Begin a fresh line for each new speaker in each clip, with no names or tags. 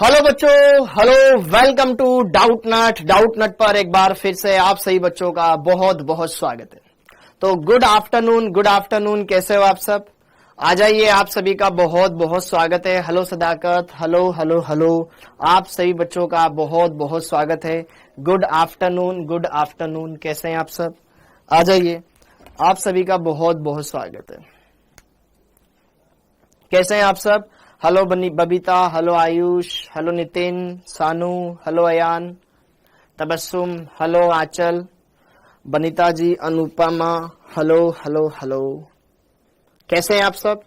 Hello बच्चों, hello, welcome to doubt नट पर एक बार फिर से आप सही बच्चों का बहुत बहुत स्वागत है। तो गुड आफ्टरनून, कैसे हो आप सब? आ जाइए, आप सभी का बहुत बहुत स्वागत है। हेलो सदाकत, हेलो हेलो हेलो, आप सही बच्चों का बहुत बहुत स्वागत है। गुड आफ्टरनून, कैसे हैं आप सब? आ जाइए, आप सभी का बहुत बहुत स्वागत है। कैसे हैं आप सब? Hello Babita, hello Ayush, hello Nitin, सानू, हेलो अयान, तबस्सुम, हेलो आंचल, बनीता जी, अनुपमा, हेलो हेलो हेलो। कैसे हैं आप सब?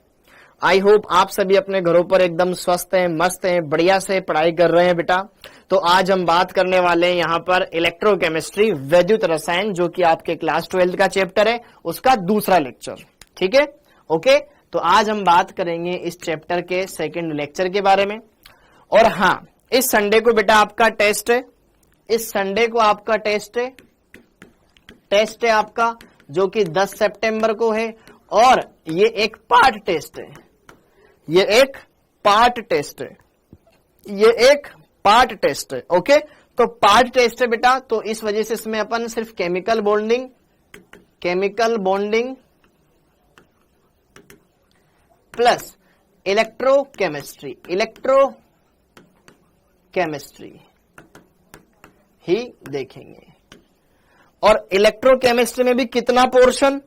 आई होप आप सभी अपने घरों पर एकदम स्वस्थ हैं, मस्त हैं, बढ़िया से पढ़ाई कर रहे हैं बेटा। तो आज हम बात करने वाले हैं यहाँ पर इलेक्ट्रोकेमिस्ट्री, वैद्युत रसायन, जो कि आपके क्लास 12 का चैप्टर है, उसका दूसरा लेक्चर। ठीक है, ओके। तो आज हम बात करेंगे इस चैप्टर के सेकंड लेक्चर के बारे में। और हाँ, इस संडे को बेटा आपका टेस्ट है, इस संडे को आपका टेस्ट है आपका, जो कि 10 सितंबर को है। और ये एक पार्ट टेस्ट है, ये एक पार्ट टेस्ट है, ओके। तो पार्ट टेस्ट है बेटा, तो इस वजह से इसमें अपन सिर्फ केमिकल बॉन्डिंग प्लस इलेक्ट्रोकेमिस्ट्री ही देखेंगे। और इलेक्ट्रोकेमिस्ट्री में भी कितना पोर्शन?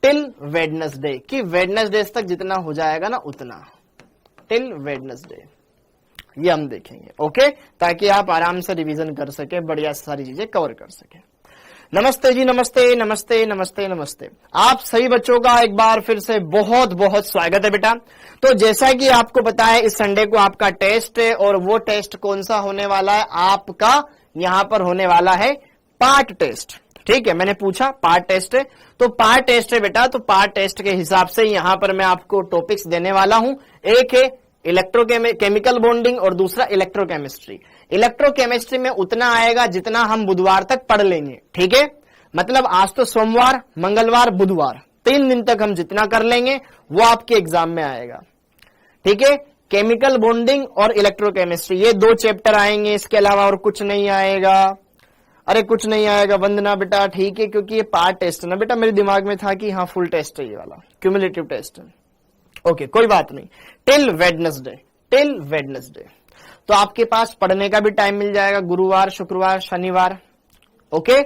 टिल वेडनेसडे, कि वेडनेसडे तक जितना हो जाएगा ना उतना, टिल वेडनेसडे ये हम देखेंगे, ओके, ताकि आप आराम से रिवीजन कर सके, बढ़िया सारी चीजें कवर कर सके। नमस्ते जी, नमस्ते। आप सही बच्चों का एक बार फिर से बहुत बहुत स्वागत है बेटा। तो जैसा कि आपको पता है, इस संडे को आपका टेस्ट है, और वो टेस्ट कौन सा होने वाला है? आपका यहां पर होने वाला है पार्ट टेस्ट। ठीक है, मैंने पूछा पार्ट टेस्ट है, तो पार्ट टेस्ट है बेटा। तो पार्ट टेस्ट के हिसाब से यहां पर मैं आपको टॉपिक्स देने वाला हूं। एक है केमिकल बॉन्डिंग और दूसरा इलेक्ट्रोकेमिस्ट्री। इलेक्ट्रोकेमिस्ट्री में उतना आएगा जितना हम बुधवार तक पढ़ लेंगे। ठीक है, मतलब आज तो सोमवार, मंगलवार, बुधवार, 3 दिन तक हम जितना कर लेंगे वो आपके एग्जाम में आएगा। ठीक है, केमिकल बॉन्डिंग और इलेक्ट्रोकेमिस्ट्री, ये 2 चैप्टर आएंगे, इसके अलावा और कुछ नहीं आएगा। अरे कुछ नहीं आएगा वंदना बेटा, ठीक है, क्योंकि ये पार्ट टेस्ट है ना बेटा। मेरे दिमाग में था कि हाँ फुल टेस्ट है, ये वाला क्यूमुलेटिव टेस्ट है। ओके, कोई बात नहीं। टिल वेडनेसडे तो आपके पास पढ़ने का भी टाइम मिल जाएगा, गुरुवार, शुक्रवार, शनिवार। ओके,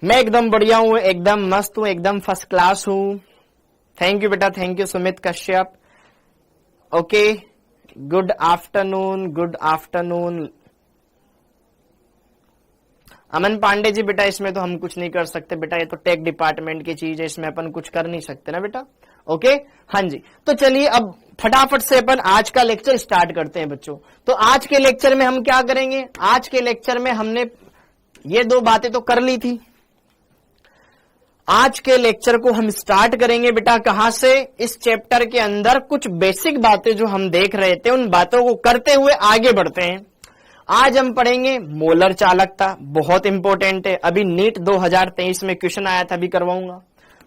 मैं एकदम बढ़िया हूं, एकदम मस्त हूं, एकदम फर्स्ट क्लास हूं। थैंक यू बेटा, thank you Sumit Kashyap. Okay, good afternoon. Aman Pandey ji, बेटा इसमें तो हम कुछ नहीं कर सकते बेटा, ये तो टेक डिपार्टमेंट की चीज है, इसमें अपन कुछ कर नहीं सकते ना बेटा। ओके, हाँ जी। तो चलिए अब फटाफट से अपन आज का लेक्चर स्टार्ट करते हैं बच्चों। तो आज के लेक्चर में हम क्या करेंगे? आज के लेक्चर में हमने ये 2 बातें तो कर ली थी। आज के लेक्चर को हम स्टार्ट करेंगे बेटा कहां से? इस चैप्टर के अंदर कुछ बेसिक बातें जो हम देख रहे थे, उन बातों को करते हुए आगे बढ़ते हैं। आज हम पढ़ेंगे मोलर चालकता, बहुत इंपॉर्टेंट है। अभी नीट 2023 में क्वेश्चन आया था, अभी करवाऊंगा।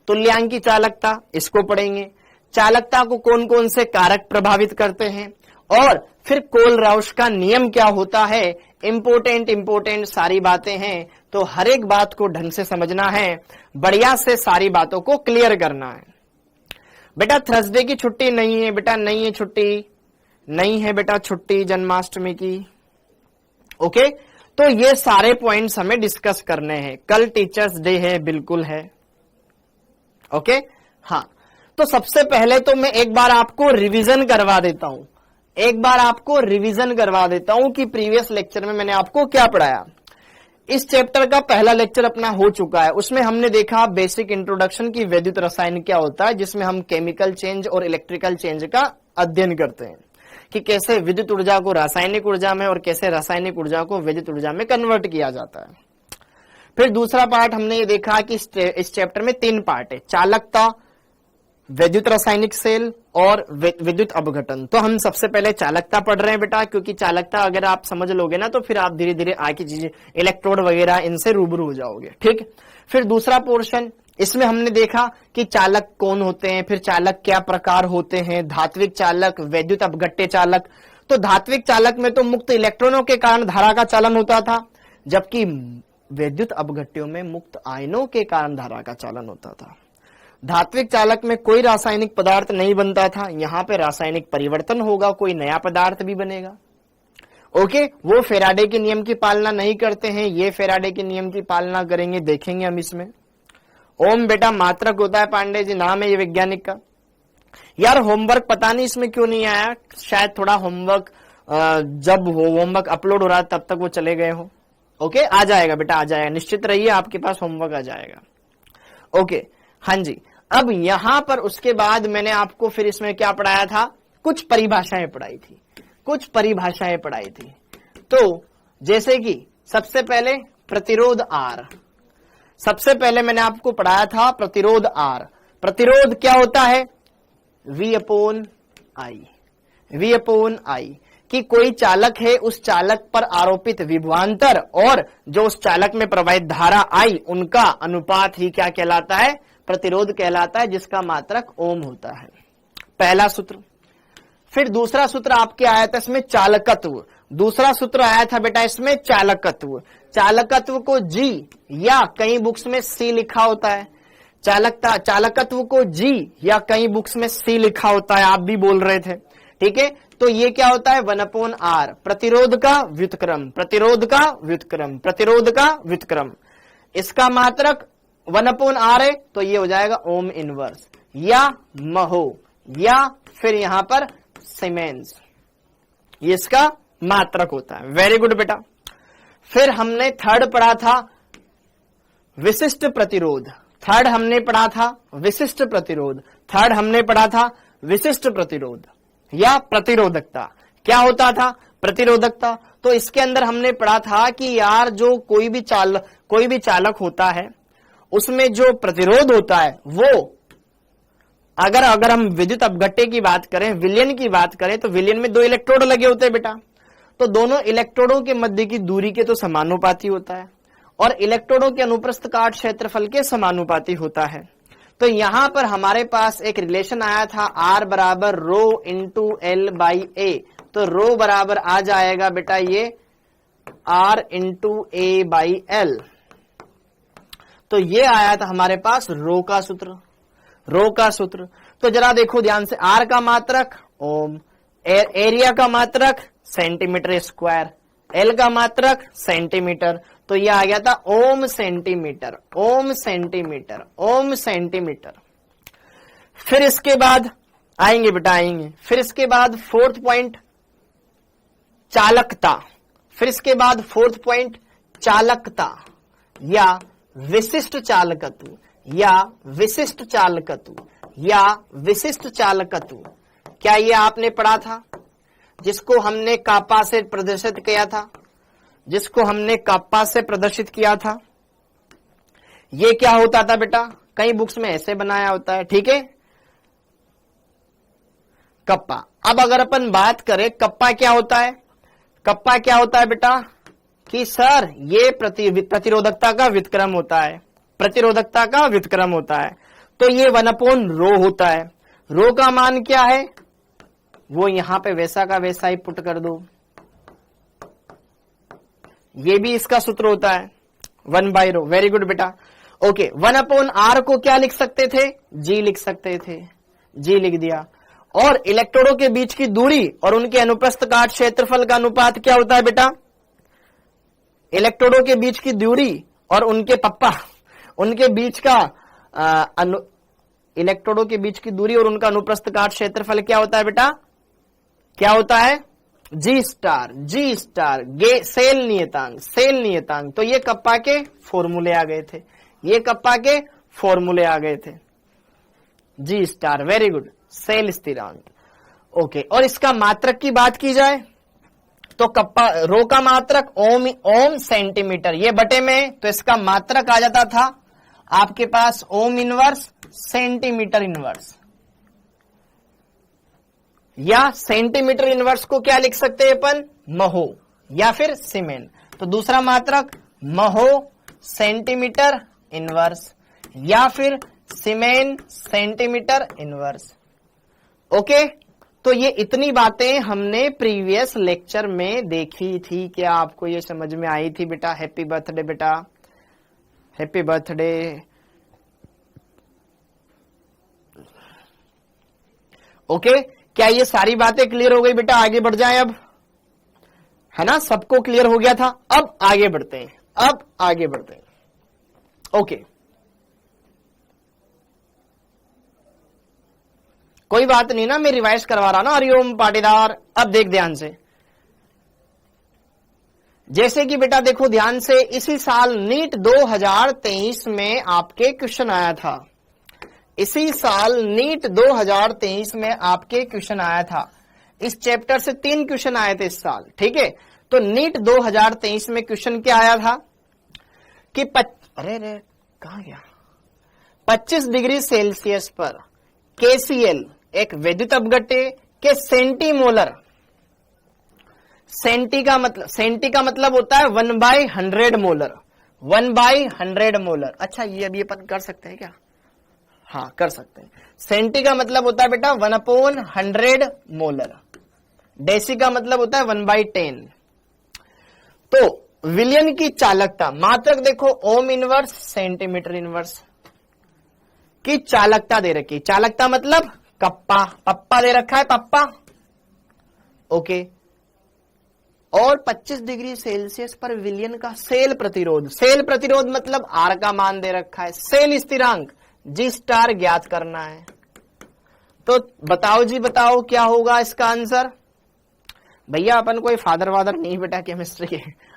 तुल्यांकी चालकता, इसको पढ़ेंगे। चालकता को कौन कौन से कारक प्रभावित करते हैं, और फिर कोल-राउश का नियम क्या होता है। इंपॉर्टेंट सारी बातें हैं, तो हर एक बात को ढंग से समझना है, बढ़िया से सारी बातों को क्लियर करना है। बेटा थर्सडे की छुट्टी नहीं है बेटा, नहीं है छुट्टी, नहीं है बेटा छुट्टी जन्माष्टमी की। ओके, तो ये सारे पॉइंट्स हमें डिस्कस करने हैं। कल टीचर्स डे है, बिल्कुल है। ओके, हाँ। तो सबसे पहले तो मैं एक बार आपको रिवीजन करवा देता हूं, कि प्रीवियस लेक्चर में मैंने आपको क्या पढ़ाया। इस चैप्टर का पहला लेक्चर अपना हो चुका है, उसमें हमने देखा बेसिक इंट्रोडक्शन की वैद्युत रसायन क्या होता है, जिसमें हम केमिकल चेंज और इलेक्ट्रिकल चेंज का अध्ययन करते हैं, कि कैसे विद्युत ऊर्जा को रासायनिक ऊर्जा में और कैसे रासायनिक ऊर्जा को विद्युत ऊर्जा में कन्वर्ट किया जाता है। फिर दूसरा पार्ट हमने ये देखा कि इस चैप्टर में 3 पार्ट है, चालकता, विद्युत रासायनिक सेल और विद्युत अपघटन। तो हम सबसे पहले चालकता पढ़ रहे हैं बेटा, क्योंकि चालकता अगर आप समझ लोगे ना, तो फिर आप धीरे धीरे आगे चीजें, इलेक्ट्रोड वगैरह, इनसे रूबरू हो जाओगे। ठीक। फिर दूसरा पोर्शन, इसमें हमने देखा कि चालक कौन होते हैं, फिर चालक क्या प्रकार होते हैं, धात्विक चालक, वैद्युत अपघट्य चालक। तो धात्विक चालक में तो मुक्त इलेक्ट्रॉनों के कारण धारा का चालन होता था, जबकि विद्युत अपघट्यों में मुक्त आयनों के कारण धारा का चालन होता था। धात्विक चालक में कोई रासायनिक पदार्थ नहीं बनता था, यहां पे रासायनिक परिवर्तन होगा, कोई नया पदार्थ भी बनेगा। ओके, वो फेराडे के नियम की पालना नहीं करते हैं, ये फेराडे के नियम की पालना करेंगे, देखेंगे हम इसमें। ओम बेटा मात्रक होता है, पांडे जी नाम है ये वैज्ञानिक का। यार होमवर्क पता नहीं इसमें क्यों नहीं आया, शायद थोड़ा होमवर्क जब होमवर्क अपलोड हो रहा तब तक वो चले गए हो। ओके, आ जाएगा बेटा, आ जाएगा, निश्चित रहिए आपके पास होमवर्क आ जाएगा। ओके, हाँ जी। अब यहां पर उसके बाद मैंने आपको फिर इसमें क्या पढ़ाया था, कुछ परिभाषाएं पढ़ाई थी, कुछ परिभाषाएं पढ़ाई थी। तो जैसे कि सबसे पहले प्रतिरोध आर, सबसे पहले मैंने आपको पढ़ाया था प्रतिरोध आर। प्रतिरोध क्या होता है, V upon I, V upon I, कि कोई चालक है, उस चालक पर आरोपित विभवांतर और जो उस चालक में प्रवाहित धारा आई, उनका अनुपात ही क्या कहलाता है, प्रतिरोध कहलाता है, जिसका मात्रक ओम होता है। पहला सूत्र। फिर दूसरा सूत्र आपके आया था इसमें चालकत्व, दूसरा सूत्र आया था बेटा इसमें चालकत्व। चालकत्व को G या कई बुक्स में C लिखा होता है, चालकत्व को G या कई बुक्स में C लिखा होता है, आप भी बोल रहे थे, ठीक है। तो ये क्या होता है, 1/R, प्रतिरोध का व्युत्क्रम, प्रतिरोध का व्युत्क्रम, प्रतिरोध का व्युत्क्रम। इसका मात्रक 1/R है, तो ये हो जाएगा ओम इनवर्स या महो, या फिर यहां पर सीमेंस, ये इसका मात्रक होता है। वेरी गुड बेटा। फिर हमने थर्ड पढ़ा था विशिष्ट प्रतिरोध, थर्ड हमने पढ़ा था विशिष्ट प्रतिरोध, थर्ड हमने पढ़ा था विशिष्ट प्रतिरोध या प्रतिरोधकता। क्या होता था प्रतिरोधकता, तो इसके अंदर हमने पढ़ा था कि यार जो कोई भी चालक होता है उसमें जो प्रतिरोध होता है वो अगर हम विद्युत अपघट्य की बात करें, विलयन की बात करें, तो विलयन में 2 इलेक्ट्रोड लगे होते हैं बेटा, तो दोनों इलेक्ट्रोडों के मध्य की दूरी के तो समानुपाती होता है और इलेक्ट्रोडों के अनुप्रस्थ काट क्षेत्रफल के समानुपाती होता है। तो यहां पर हमारे पास एक रिलेशन आया था R बराबर rho into L by A, तो रो बराबर आ जाएगा बेटा ये R into A by L। तो ये आया था हमारे पास रो का सूत्र, रो का सूत्र। तो जरा देखो ध्यान से, R का मात्रक ओम, एरिया का मात्रक सेंटीमीटर स्क्वायर, L का मात्रक सेंटीमीटर, तो ये आ गया था ओम सेंटीमीटर, ओम सेंटीमीटर, ओम सेंटीमीटर। फिर इसके बाद आएंगे बेटा, आएंगे फिर इसके बाद फोर्थ पॉइंट चालकता, फिर इसके बाद फोर्थ पॉइंट चालकता या विशिष्ट चालकत्व, या विशिष्ट चालकत्व, या विशिष्ट चालकत्व। क्या ये आपने पढ़ा था, जिसको हमने कापा से प्रदर्शित किया था, जिसको हमने कापा से प्रदर्शित किया था। ये क्या होता था बेटा, कई बुक्स में ऐसे बनाया होता है, ठीक है, कप्पा। अब अगर अपन बात करें कप्पा क्या होता है, कप्पा क्या होता है बेटा, कि सर ये प्रतिरोधकता का व्युत्क्रम होता है, प्रतिरोधकता का व्युत्क्रम होता है। तो ये 1/ρ होता है। रो का मान क्या है, वो यहां पे वैसा का वैसा ही पुट कर दो, ये भी इसका सूत्र होता है 1/ρ। वेरी गुड बेटा। ओके, 1/R को क्या लिख सकते थे, G लिख सकते थे, G लिख दिया। और इलेक्ट्रोडों के बीच की दूरी और उनके अनुप्रस्थ काट क्षेत्रफल का अनुपात क्या होता है बेटा, इलेक्ट्रोडों के बीच की दूरी और उनके उनके बीच का इलेक्ट्रोडों के बीच की दूरी और उनका अनुप्रस्थ काट क्षेत्रफल क्या होता है बेटा, क्या होता है, G star, G star, cell नियतांक, सेल नियतांक। तो ये कप्पा के फॉर्मूले आ गए थे, ये कप्पा के फॉर्मूले आ गए थे, G star. Very good, cell स्थिरांक। ओके, और इसका मात्रक की बात की जाए तो कप्पा रो का मात्रक ओम सेंटीमीटर, ये बटे में, तो इसका मात्रक आ जाता था आपके पास ओम इनवर्स सेंटीमीटर इनवर्स, या सेंटीमीटर इनवर्स को क्या लिख सकते हैं अपन, महो या फिर सीमेन। तो दूसरा मात्रक महो सेंटीमीटर इनवर्स या फिर सीमेन सेंटीमीटर इनवर्स। ओके, तो ये इतनी बातें हमने प्रीवियस लेक्चर में देखी थी। क्या आपको ये समझ में आई थी बेटा? हैप्पी बर्थडे बेटा, हैप्पी बर्थडे। ओके, क्या ये सारी बातें क्लियर हो गई बेटा? आगे बढ़ जाएं अब, है ना? सबको क्लियर हो गया था। अब आगे बढ़ते हैं, अब आगे बढ़ते हैं। ओके, कोई बात नहीं ना, मैं रिवाइज करवा रहा ना हरिओम पाटीदार। अब देख ध्यान से, जैसे कि बेटा देखो ध्यान से, इसी साल नीट 2023 में आपके क्वेश्चन आया था। इसी साल नीट 2023 में आपके क्वेश्चन आया था। इस चैप्टर से 3 क्वेश्चन आए थे इस साल, ठीक है? तो नीट 2023 में क्वेश्चन क्या आया था कि अरे कहां गया, 25 डिग्री सेल्सियस पर KCl एक विद्युत अपघट्य के सेंटीमोलर, सेंटी का मतलब होता है 1/100 मोलर, 1/100 मोलर। अच्छा, ये अभी अपन कर सकते हैं क्या? हाँ, कर सकते हैं। सेंटी का मतलब होता है बेटा 1/100 मोलर, डेसी का मतलब होता है 1/10। तो विलयन की चालकता, मात्रक देखो ओम इनवर्स सेंटीमीटर इनवर्स की चालकता दे रखी। चालकता मतलब कप्पा, पप्पा दे रखा है, पप्पा। ओके, और 25 डिग्री सेल्सियस पर विलयन का सेल प्रतिरोध, सेल प्रतिरोध मतलब आर का मान दे रखा है, सेल स्थिरांक जी स्टार ज्ञात करना है। तो बताओ जी, बताओ क्या होगा इसका आंसर? भैया अपन कोई फादर वादर नहीं बेटा केमिस्ट्री के।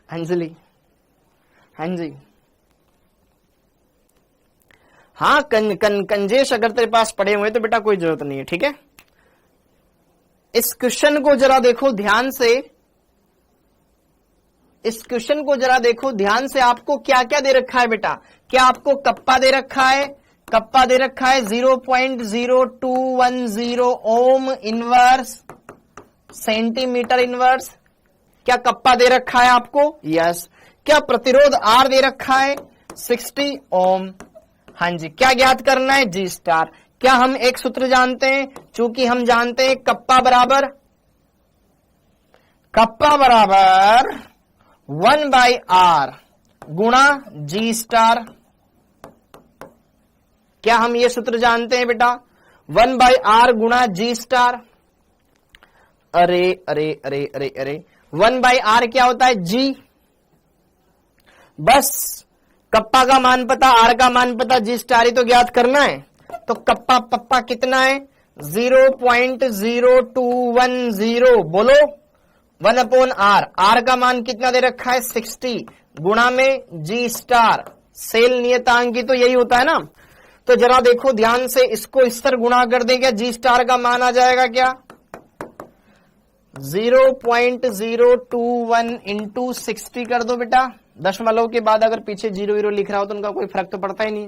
अंजलि, हाँ जी, हाँ कंजेश अगर तेरे पास पड़े हुए तो बेटा कोई जरूरत नहीं है, ठीक है? इस क्वेश्चन को जरा देखो ध्यान से, इस क्वेश्चन को जरा देखो ध्यान से। आपको क्या क्या दे रखा है बेटा? क्या आपको कप्पा दे रखा है? कप्पा दे रखा है 0.0210 ओम इनवर्स सेंटीमीटर इनवर्स। क्या कप्पा दे रखा है आपको? यस। क्या प्रतिरोध आर दे रखा है? 60 ओम। हाँ जी। क्या ज्ञात करना है? जी स्टार। क्या हम एक सूत्र जानते हैं? चूंकि हम जानते हैं कप्पा बराबर 1/r गुणा जी स्टार। क्या हम ये सूत्र जानते हैं बेटा? 1/r गुणा जी स्टार। अरे अरे अरे अरे अरे 1/r क्या होता है? जी। बस कप्पा का मान पता, आर का मान पता, जी स्टार ही तो ज्ञात करना है। तो कप्पा पप्पा कितना है? 0.0210 बोलो 1/r। आर का मान कितना दे रखा है? 60 गुणा में जी स्टार। सेल नियतांक की तो यही होता है ना। तो जरा देखो ध्यान से, इसको इस पर गुणा कर दे, क्या जी स्टार का मान आ जाएगा? क्या 0.021 इंटू 60 कर दो बेटा। दशमलव के बाद अगर पीछे 0 लिख रहा हो तो उनका कोई फर्क तो पड़ता ही नहीं।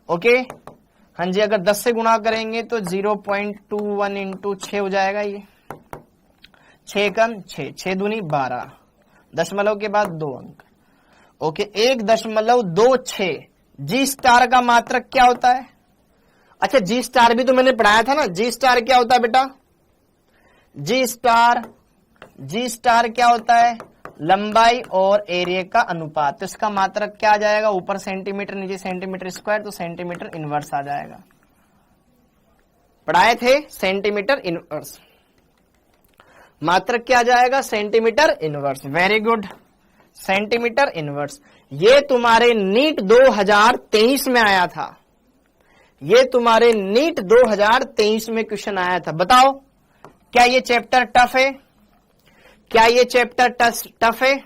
ओके, हाँ जी। अगर 10 से गुणा करेंगे तो 0.21 इंटू 6 हो जाएगा। ये 6 कम 6, 6 दूनी 12, दशमलव के बाद 2 अंक। ओके, 1.26। जी स्टार का मात्रक क्या होता है? अच्छा, जी स्टार भी तो मैंने पढ़ाया था ना। जी स्टार क्या होता है बेटा? जी स्टार क्या होता है? लंबाई और एरिया का अनुपात। तो इसका मात्रक क्या आ जाएगा? ऊपर सेंटीमीटर नीचे सेंटीमीटर स्क्वायर, तो सेंटीमीटर इनवर्स आ जाएगा। पढ़ाए थे सेंटीमीटर इनवर्स। मात्रक क्या आ जाएगा? Centimetre inverse. Very good, centimetre inverse. ये तुम्हारे नीट 2023 में आया था। ये तुम्हारे नीट 2023 में क्वेश्चन आया था। बताओ क्या ये चैप्टर टफ है? क्या ये चैप्टर टफ है?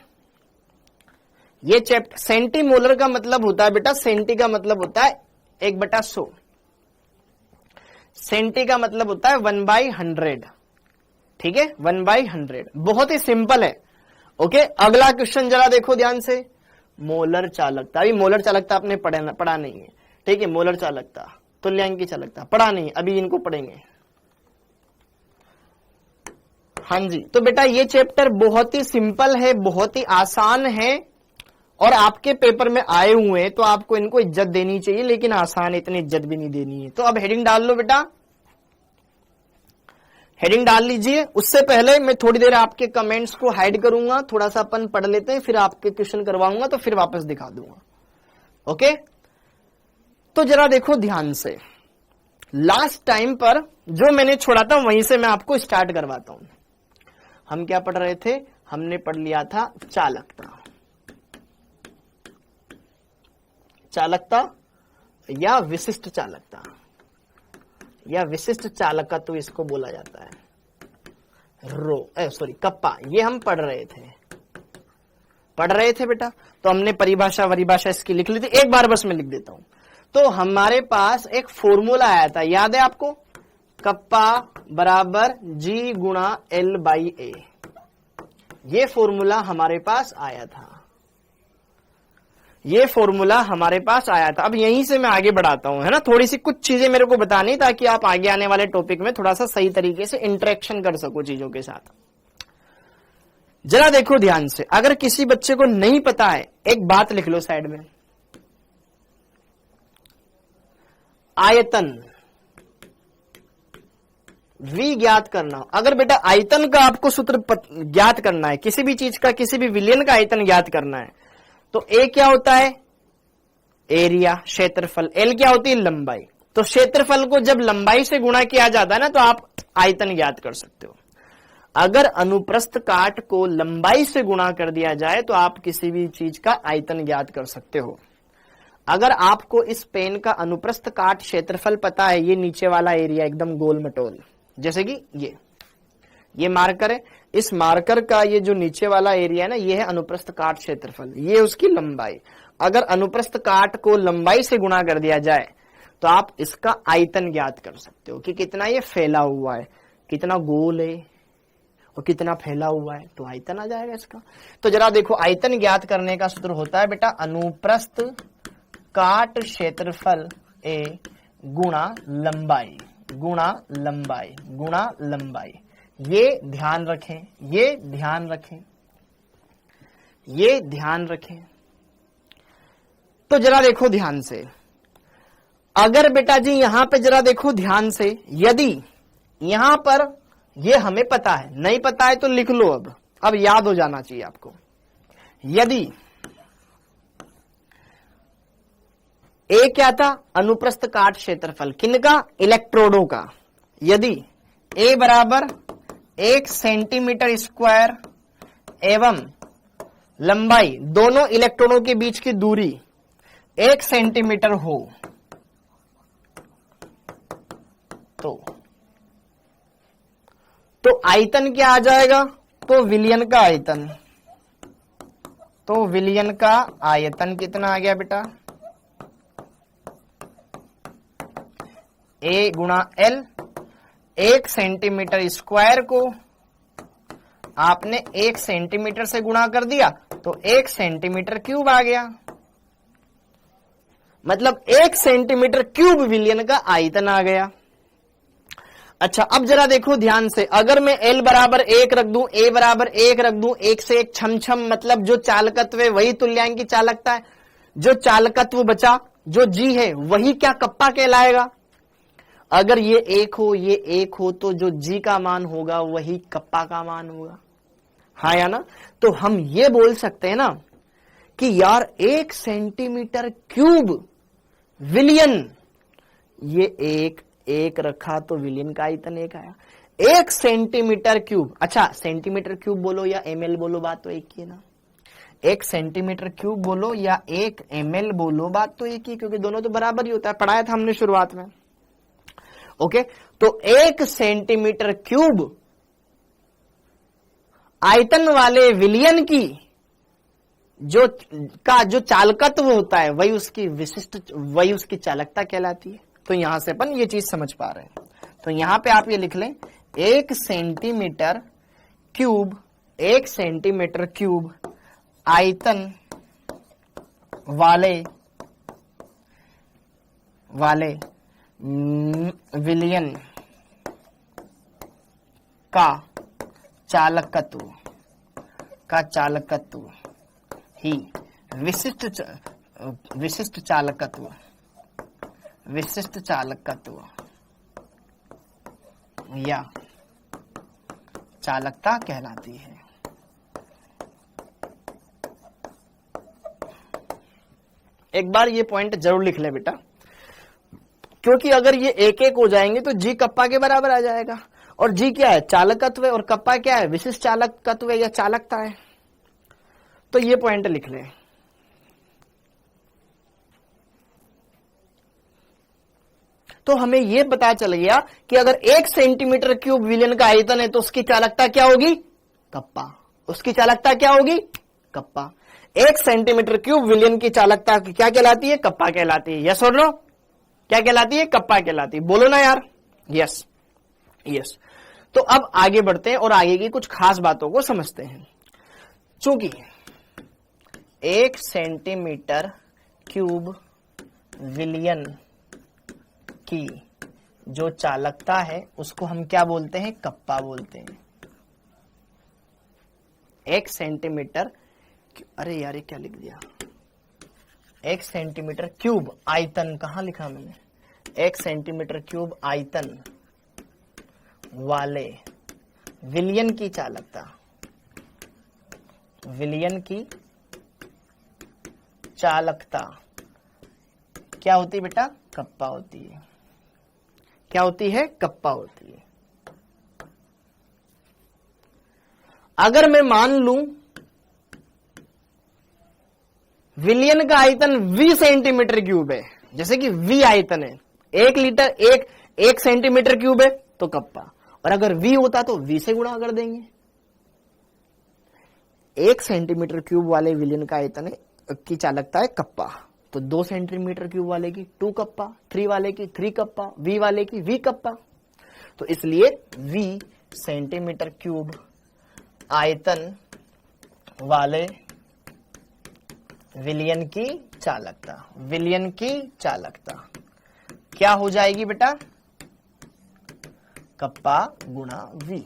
ये चैप्टर सेंटीमोलर का मतलब होता है बेटा, सेंटी का मतलब होता है 1/100। सेंटी का मतलब होता है 1/100। ठीक है, 1/100। बहुत ही सिंपल है। ओके, अगला क्वेश्चन जरा देखो ध्यान से। मोलर चालकता। अभी मोलर चालकता आपने पढ़ा नहीं है। ठीक है, मोलर चालकता, तुल्यांक की चालकता पढ़ा नहीं है, अभी इनको पढ़ेंगे। हाँ जी। तो बेटा ये चैप्टर बहुत ही सिंपल है, बहुत ही आसान है, और आपके पेपर में आए हुए हैं, तो आपको इनको इज्जत देनी चाहिए, लेकिन आसान, इतनी इज्जत भी नहीं देनी है। तो अब हेडिंग डाल लो बेटा। हेडिंग डाल लीजिए। उससे पहले मैं थोड़ी देर आपके कमेंट्स को हाइड करूंगा, थोड़ा सा अपन पढ़ लेते हैं, फिर आपके क्वेश्चन करवाऊंगा तो फिर वापस दिखा दूंगा। ओके, तो जरा देखो ध्यान से, लास्ट टाइम पर जो मैंने छोड़ा था वहीं से मैं आपको स्टार्ट करवाता हूं। हम क्या पढ़ रहे थे? हमने पढ़ लिया था चालकता, चालकता या विशिष्ट चालकता, या विशिष्ट चालकत्व इसको बोला जाता है। कप्पा, ये हम पढ़ रहे थे बेटा। तो हमने परिभाषा वरिभाषा इसकी लिख ली थी, एक बार बस मैं लिख देता हूं। तो हमारे पास एक फॉर्मूला आया था, याद है आपको? कप्पा बराबर G गुणा L बाई A, ये फॉर्मूला हमारे पास आया था, ये फॉर्मूला हमारे पास आया था। अब यहीं से मैं आगे बढ़ाता हूं, है ना। थोड़ी सी कुछ चीजें मेरे को बतानी, ताकि आप आगे आने वाले टॉपिक में थोड़ा सा सही तरीके से इंटरेक्शन कर सको चीजों के साथ। जरा देखो ध्यान से, अगर किसी बच्चे को नहीं पता है, एक बात लिख लो साइड में, आयतन V ज्ञात करना। अगर बेटा आयतन का आपको सूत्र ज्ञात करना है, किसी भी चीज का, किसी भी विलयन का आयतन ज्ञात करना है, तो A क्या होता है? एरिया, क्षेत्रफल। L क्या होती है? लंबाई। तो क्षेत्रफल को जब लंबाई से गुणा किया जाता है ना, तो आप आयतन ज्ञात कर सकते हो। अगर अनुप्रस्थ काट को लंबाई से गुणा कर दिया जाए तो आप किसी भी चीज का आयतन ज्ञात कर सकते हो। अगर आपको इस पेन का अनुप्रस्थ काट क्षेत्रफल पता है, ये नीचे वाला एरिया एकदम गोल मटोल, जैसे कि ये मार्कर है, इस मार्कर का ये जो नीचे वाला एरिया है ना, ये है अनुप्रस्थ काट क्षेत्रफल, ये उसकी लंबाई। अगर अनुप्रस्थ काट को लंबाई से गुणा कर दिया जाए तो आप इसका आयतन ज्ञात कर सकते हो कि कितना ये फैला हुआ है, कितना गोल है और कितना फैला हुआ है, तो आयतन आ जाएगा इसका। तो जरा देखो, आयतन ज्ञात करने का सूत्र होता है बेटा अनुप्रस्थ काट क्षेत्रफल A गुणा लंबाई गुणा लंबाई गुणा लंबाई। ये ध्यान रखें, ये ध्यान रखें, ये ध्यान रखें। तो जरा देखो ध्यान से, अगर बेटा जी यहां पे जरा देखो ध्यान से, यदि यहां पर ये हमें पता है, नहीं पता है तो लिख लो, अब याद हो जाना चाहिए आपको। यदि ए क्या था? अनुप्रस्थ काट क्षेत्रफल, किनका? इलेक्ट्रोडों का। यदि ए बराबर 1 सेंटीमीटर स्क्वायर एवं लंबाई, दोनों इलेक्ट्रॉनों के बीच की दूरी 1 सेंटीमीटर हो, तो आयतन क्या आ जाएगा? तो विलयन का आयतन। तो विलयन का आयतन कितना आ गया बेटा? A गुणा L। 1 सेंटीमीटर स्क्वायर को आपने 1 सेंटीमीटर से गुणा कर दिया तो 1 सेंटीमीटर क्यूब आ गया, मतलब 1 सेंटीमीटर क्यूब विलयन का आयतन आ गया। अच्छा, अब जरा देखो ध्यान से, अगर मैं L बराबर 1 रख दूं, A बराबर 1 रख दूं, 1 से 1 छम छम, मतलब जो चालकत्व है वही तुल्यांकी चालकता है, जो चालकत्व बचा, जो G है वही क्या कप्पा कहलाएगा। अगर ये 1 हो, ये 1 हो, तो जो G का मान होगा वही कप्पा का मान होगा, हाँ या ना। तो हम ये बोल सकते हैं ना कि यार 1 सेंटीमीटर क्यूब विलियन, ये 1 रखा तो विलियन का आयतन 1 आया। 1 सेंटीमीटर क्यूब, अच्छा सेंटीमीटर क्यूब बोलो या ml बोलो, बात तो एक ही है ना। 1 सेंटीमीटर क्यूब बोलो या 1 ml बोलो, बात तो एक ही, क्योंकि दोनों तो बराबर ही होता है, पढ़ाया था हमने शुरुआत में। ओके, तो 1 सेंटीमीटर क्यूब आयतन वाले विलयन की जो चालकत्व होता है वही उसकी विशिष्ट, वही उसकी चालकता कहलाती है। तो यहां से अपन ये चीज समझ पा रहे हैं। तो यहां पे आप ये लिख लें, 1 सेंटीमीटर क्यूब, 1 सेंटीमीटर क्यूब आयतन वाले विलयन का चालकत्व ही विशिष्ट चालकत्व या चालकता कहलाती है। एक बार ये पॉइंट जरूर लिख ले बेटा, क्योंकि अगर ये एक एक हो जाएंगे तो जी कप्पा के बराबर आ जाएगा, और जी क्या है, चालकत्व है, और कप्पा क्या है, विशिष्ट चालकत्व या चालकता है। तो ये पॉइंट लिख ले। तो हमें यह पता चल गया कि अगर 1 सेंटीमीटर क्यूब विलयन का आयतन है तो उसकी चालकता क्या होगी, कप्पा। उसकी चालकता क्या होगी, कप्पा। 1 सेंटीमीटर क्यूब विलयन की चालकता क्या कहलाती है, कप्पा कहलाती है। यस और नो, क्या कहलाती है, कप्पा कहलाती है। बोलो ना यार, यस यस। तो अब आगे बढ़ते हैं और आगे की कुछ खास बातों को समझते हैं। चूंकि 1 सेंटीमीटर क्यूब विलयन की जो चालकता है उसको हम क्या बोलते हैं, कप्पा बोलते हैं। 1 सेंटीमीटर, अरे यार ये क्या लिख दिया, 1 सेंटीमीटर क्यूब आयतन, कहां लिखा मैंने, 1 सेंटीमीटर क्यूब आयतन वाले विलयन की चालकता, विलयन की चालकता क्या होती है बेटा, कप्पा होती है। क्या होती है, कप्पा होती है। अगर मैं मान लूं विलयन का आयतन V सेंटीमीटर क्यूब है, जैसे कि V आयतन है, 1 लीटर 1 सेंटीमीटर क्यूब है तो कप्पा, और अगर V होता तो V से गुणा कर देंगे। 1 सेंटीमीटर क्यूब वाले विलयन का आयतन की चालकता है कप्पा, तो 2 सेंटीमीटर क्यूब वाले की 2 कप्पा, 3 वाले की 3 कप्पा, V वाले की V कप्पा। तो इसलिए V सेंटीमीटर क्यूब आयतन वाले विलयन की चालकता, विलयन की चालकता क्या हो जाएगी बेटा, कप्पा गुणा V।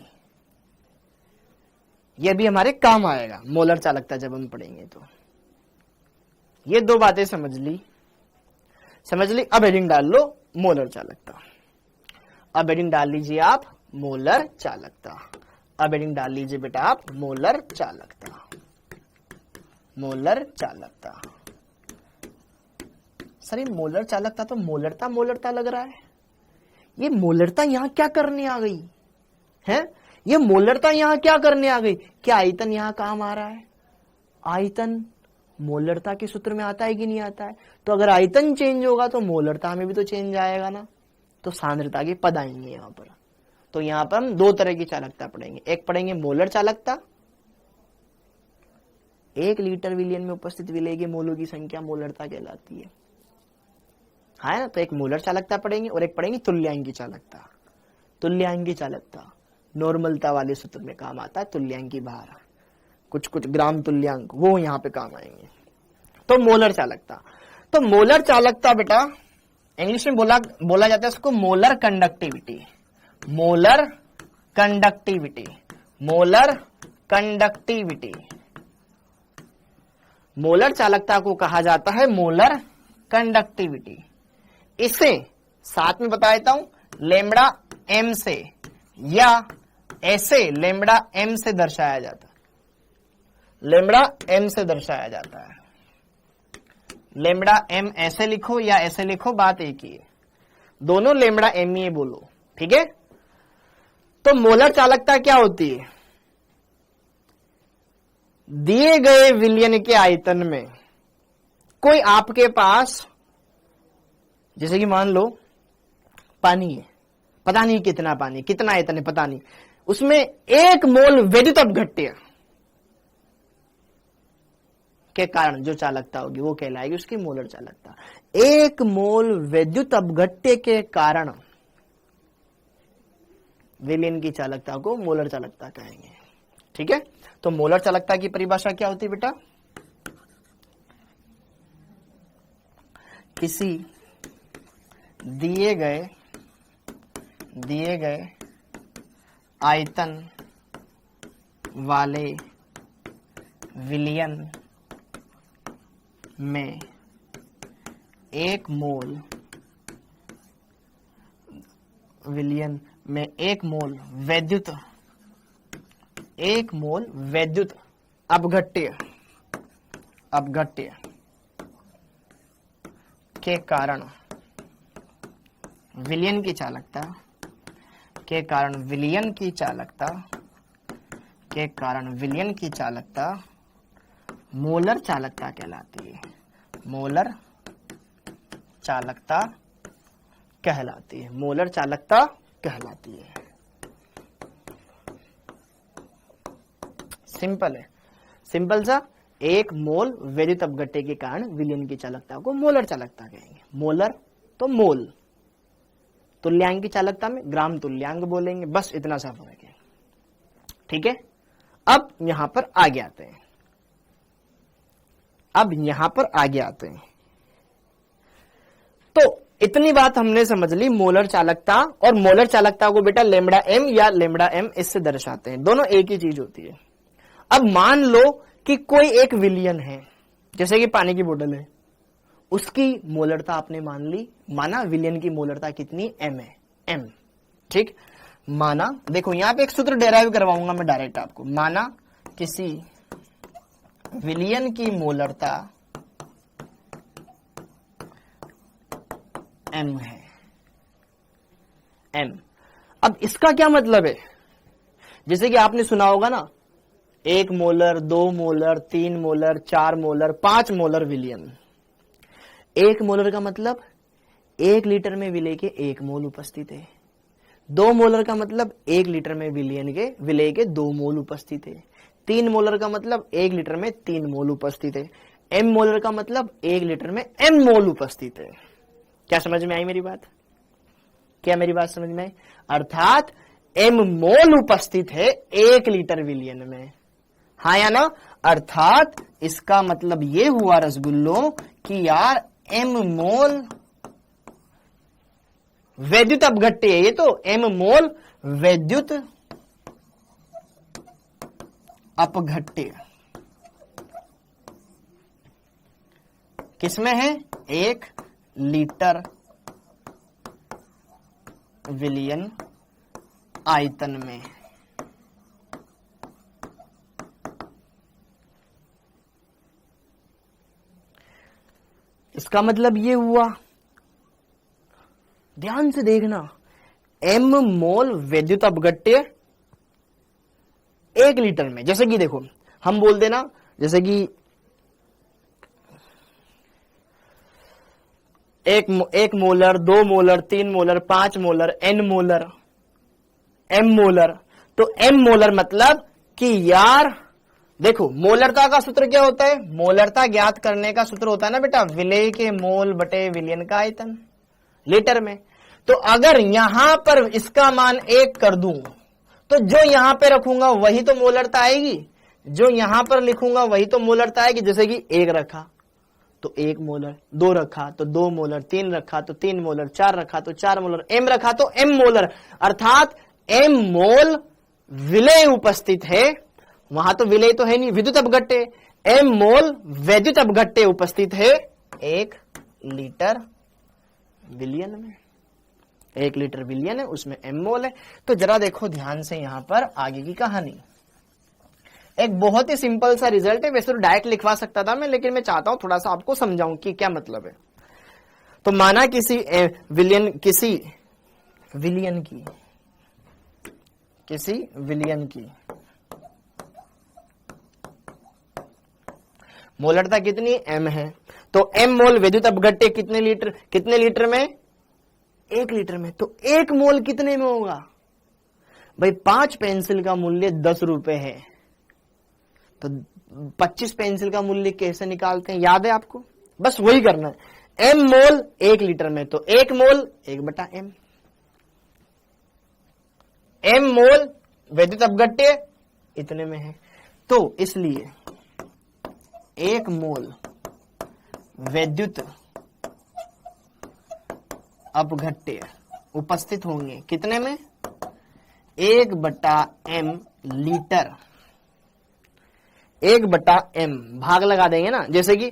यह भी हमारे काम आएगा मोलर चालकता जब हम पढ़ेंगे तो। ये 2 बातें समझ ली। अब हेडिंग डाल लो मोलर चालकता। अब हेडिंग डाल लीजिए आप मोलर चालकता। अब हेडिंग डाल लीजिए बेटा आप मोलर चालकता, मोलर चालकता। सर ये मोलर चालकता तो मोलरता लग रहा है। ये मोलरता यहां क्या करने आ गई है, ये मोलरता यहां क्या करने आ गई, क्या आयतन यहां काम आ रहा है, आयतन मोलरता के सूत्र में आता है कि नहीं आता है। तो अगर आयतन चेंज होगा तो मोलरता में भी तो चेंज आएगा ना, तो सांद्रता के पद आएंगे यहां पर। तो यहां पर हम 2 तरह की चालकता पढ़ेंगे, एक पढ़ेंगे मोलर चालकता, 1 लीटर विलयन में उपस्थित विलय के मोलों की संख्या मोलरता कहलाती है ना। तो एक मोलर चालकता पढ़ेंगे और एक पढ़ेंगे तुल्यांकी चालकता। तुल्यांकी चालकता नॉर्मलता वाले सूत्र में काम आता है, तुल्यांकी भार, कुछ ग्राम तुल्यांक, वो यहां पे काम आएंगे। तो मोलर चालकता, तो मोलर चालकता बेटा इंग्लिश में बोला जाता है उसको molar conductivity, molar conductivity, molar conductivity. Molar चालकता को कहा जाता है मोलर कंडक्टिविटी। इसे साथ में बता देता हूं, लेम्बडा एम से या ऐसे लेम्बडा एम से दर्शाया जाता है, लेम्बडा एम से दर्शाया जाता है। लेम्बडा एम ऐसे लिखो या ऐसे लिखो, बात एक ही है, दोनों लेम्बडा एम ही बोलो, ठीक है। तो मोलर चालकता क्या होती है, दिए गए विलयन के आयतन में कोई आपके पास, जैसे कि मान लो पानी है, पता नहीं कितना पानी, कितना आयतन है पता नहीं, उसमें 1 मोल वैद्युत अपघट्य के कारण जो चालकता होगी वो कहलाएगी उसकी मोलर चालकता। 1 मोल वैद्युत अपघट्य के कारण विलयन की चालकता को मोलर चालकता कहेंगे, ठीक है। तो मोलर चालकता की परिभाषा क्या होती है बेटा, किसी दिए गए आयतन वाले विलयन में 1 मोल, विलयन में 1 मोल वैद्युत 1 मोल वैद्युत अपघट्य के कारण विलयन की चालकता मोलर चालकता कहलाती है। मोलर चालकता कहलाती है। सिंपल है, सिंपल सा। 1 मोल वैद्युत अपघट्य के कारण विलयन की चालकता को मोलर चालकता कहेंगे। मोलर तो मोल, तुल्यांक की चालकता में ग्राम तुल्यांक बोलेंगे, बस इतना सा फर्क है। ठीक है, अब यहां पर आगे आते हैं। तो इतनी बात हमने समझ ली मोलर चालकता, और मोलर चालकता को बेटा लेमड़ा एम या लेमड़ा एम इससे दर्शाते हैं, दोनों एक ही चीज होती है। अब मान लो कि कोई एक विलयन है, जैसे कि पानी की बोतल है, उसकी मोलरता आपने माना विलयन की मोलरता कितनी, एम है, एम। ठीक, माना, देखो यहां पे एक सूत्र डेराइव करवाऊंगा मैं डायरेक्ट आपको। माना किसी विलयन की मोलरता एम है, एम। अब इसका क्या मतलब है, जैसे कि आपने सुना होगा ना, 1 molar, 2 molar, 3 molar, 4 molar, 5 molar विलयन। 1 मोलर का मतलब 1 लीटर में विलय के 1 मोल उपस्थित है। 2 मोलर का मतलब 1 लीटर में विलय के 2 मोल उपस्थित है। 3 मोलर का मतलब 1 लीटर में 3 मोल उपस्थित है। m मोलर का मतलब 1 लीटर में m मोल उपस्थित है। क्या समझ में आई मेरी बात? क्या मेरी बात समझ में आई? अर्थात m मोल उपस्थित है 1 लीटर विलयन में, हाँ या ना? अर्थात इसका मतलब ये हुआ रसगुल्लों कि यार m मोल वैद्युत अपघट्य है, ये तो m मोल वैद्युत अपघट्य किसमें है? 1 लीटर विलयन आयतन में। इसका मतलब ये हुआ, ध्यान से देखना, m मोल वैद्युत अपघट्य 1 लीटर में। जैसे कि देखो हम बोल देना, जैसे कि एक molar, 2 molar, 3 molar, 5 molar, n molar, m molar. तो m मोलर मतलब कि यार देखो मोलरता का सूत्र क्या होता है? मोलरता ज्ञात करने का सूत्र होता है ना बेटा, विलय के मोल बटे विलयन का आयतन लीटर में। तो अगर यहां पर इसका मान 1 कर दूं तो जो यहां पे रखूंगा वही तो मोलरता आएगी, जो यहां पर लिखूंगा वही तो मोलरता आएगी। जैसे कि 1 रखा तो 1 मोलर, 2 रखा तो 2 मोलर, 3 रखा तो 3 मोलर, 4 रखा तो 4 मोलर, m रखा तो m मोलर। अर्थात m मोल विलय उपस्थित है, वहां तो विलय तो है नहीं, विद्युत अपघट्य। m मोल वैद्युत अपघट्य उपस्थित है 1 लीटर विलयन में। 1 लीटर विलयन है, उसमें m मोल है। तो जरा देखो ध्यान से यहां पर आगे की कहानी। एक बहुत ही सिंपल सा रिजल्ट है, वैसे तो डायरेक्ट लिखवा सकता था मैं, लेकिन मैं चाहता हूं थोड़ा सा आपको समझाऊं कि क्या मतलब है। तो माना किसी विलयन की मोलरता कितनी? m है। तो m मोल वैद्युत अपघट्य कितने लीटर में? 1 लीटर में। तो 1 मोल कितने में होगा भाई? 5 पेंसिल का मूल्य 10 रुपए है, तो 25 पेंसिल का मूल्य कैसे निकालते हैं, याद है आपको? बस वही करना है। m मोल 1 लीटर में, तो 1 मोल 1/m। m मोल वैद्युत अपघट्य इतने में है, तो इसलिए 1 मोल वैद्युत अपघट्य उपस्थित होंगे कितने में? 1/m litre. 1/m भाग लगा देंगे ना, जैसे कि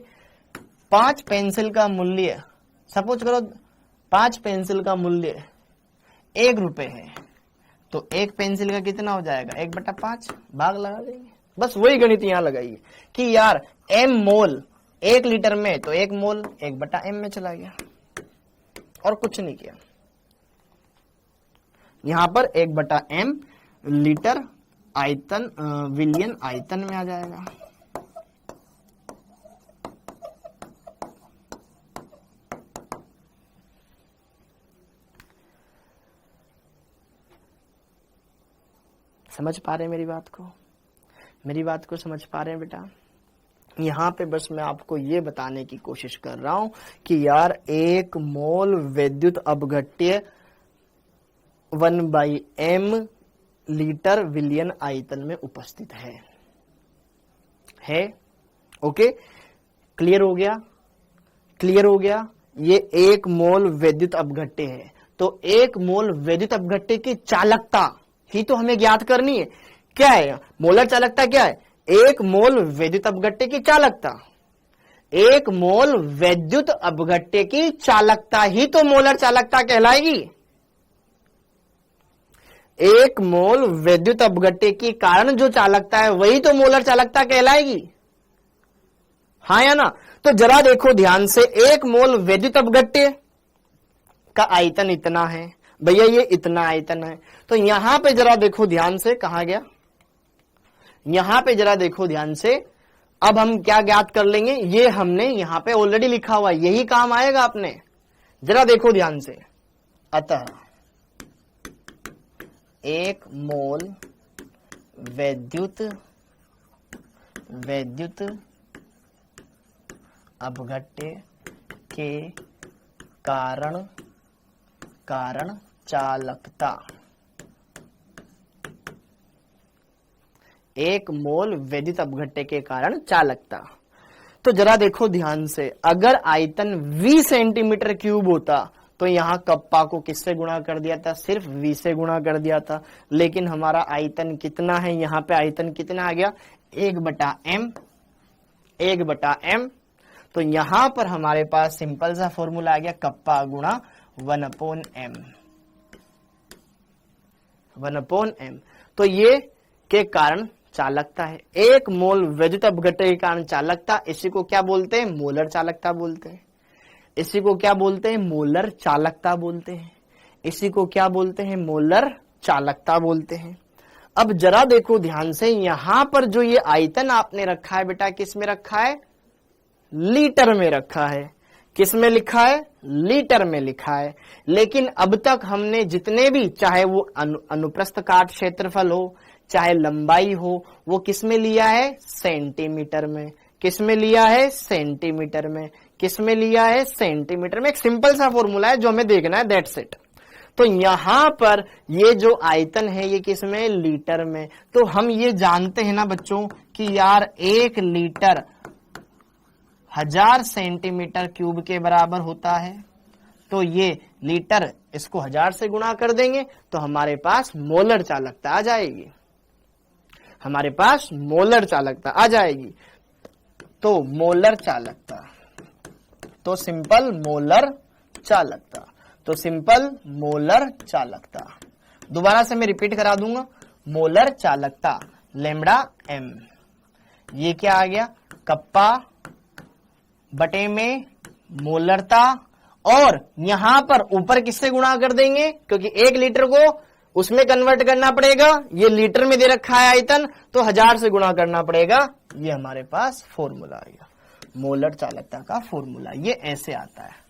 5 पेंसिल का मूल्य, सपोज करो 5 पेंसिल का मूल्य 1 रुपए है, तो एक पेंसिल का कितना हो जाएगा 1/5, भाग लगा देंगे। बस वही गणित यहां लगाइए कि यार m मोल 1 लीटर में, तो 1 मोल 1/m में चला गया और कुछ नहीं किया। यहां पर 1/m लीटर आयतन विलियन आयतन में आ जाएगा। समझ पा रहे हैं मेरी बात को? मेरी बात को समझ पा रहे हैं बेटा? यहां पे बस मैं आपको ये बताने की कोशिश कर रहा हूं कि यार 1 मोल विद्युत अपघट्य 1/m लीटर विलियन आयतन में उपस्थित है। ओके, क्लियर हो गया? क्लियर हो गया? ये 1 मोल विद्युत अपघट्य है। तो 1 मोल विद्युत अपघट्य की चालकता ही तो हमें ज्ञात करनी है। क्या है मोलर चालकता? क्या है? 1 मोल विद्युत अपघट्य की चालकता। 1 मोल विद्युत अपघट्य की चालकता ही तो मोलर चालकता कहलाएगी। 1 मोल विद्युत अपघट्य के कारण जो चालकता है वही तो मोलर चालकता कहलाएगी। हाँ या ना? तो जरा देखो ध्यान से, 1 मोल विद्युत अपघट्य का आयतन इतना है भैया, ये इतना आयतन है। तो यहां पे जरा देखो ध्यान से, कहां गया? यहां पे जरा देखो ध्यान से। अब हम क्या ज्ञात कर लेंगे? ये हमने यहां पे ऑलरेडी लिखा हुआ है, यही काम आएगा अपने। जरा देखो ध्यान से। अतः 1 मोल विद्युत अपघट्य के कारण चालकता, 1 मोल विद्युत अपघट्य के कारण चालकता। तो जरा देखो ध्यान से, अगर आयतन 20 सेंटीमीटर क्यूब होता तो यहां कप्पा को किससे गुणा कर दिया था? सिर्फ v से गुणा कर दिया था। लेकिन हमारा आयतन कितना है? यहां पे आयतन कितना आ गया? 1/m। तो यहां पर हमारे पास सिंपल सा फॉर्मूला आ गया, कप्पा गुणा 1/m। तो ये के कारण चालकता है। 1 मोल विद्युत अपघट्य के कारण चालकता, इसी को क्या बोलते हैं? मोलर चालकता बोलते हैं। इसी को क्या बोलते हैं? मोलर चालकता बोलते हैं। इसी को क्या बोलते हैं? मोलर चालकता बोलते हैं। अब जरा देखो ध्यान से, यहां पर जो ये आयतन आपने रखा है बेटा, किस में रखा है? लीटर में रखा है। किस में लिखा है? लीटर में लिखा है। लेकिन अब तक हमने जितने भी, चाहे वो अनुप्रस्थ काट क्षेत्रफल हो, चाहे लंबाई हो, वो किस में लिया है? सेंटीमीटर में। किस में लिया है? सेंटीमीटर में। किस में लिया है? सेंटीमीटर में। एक सिंपल सा फॉर्मूला है जो हमें देखना है, दैट्स इट। तो यहां पर ये जो आयतन है ये किस में? लीटर में। तो हम ये जानते हैं ना बच्चों कि यार 1 लीटर 1000 सेंटीमीटर क्यूब के बराबर होता है। तो ये लीटर, इसको 1000 से गुणा कर देंगे तो हमारे पास मोलर चालकता आ जाएगी। हमारे पास मोलर चालकता आ जाएगी। तो मोलर चालकता, तो सिंपल मोलर चालकता, तो सिंपल मोलर चालकता। दोबारा से मैं रिपीट करा दूंगा, मोलर चालकता लैम्ब्डा m। ये क्या आ गया? कप्पा बटे में मोलरता, और यहां पर ऊपर किससे गुणा कर देंगे? क्योंकि 1 लीटर को उसमें कन्वर्ट करना पड़ेगा। ये लीटर में दे रखा है आयतन, तो 1000 से गुणा करना पड़ेगा। ये हमारे पास फॉर्मूला आएगा, मोलर चालकता का फॉर्मूला। ये ऐसे आता है।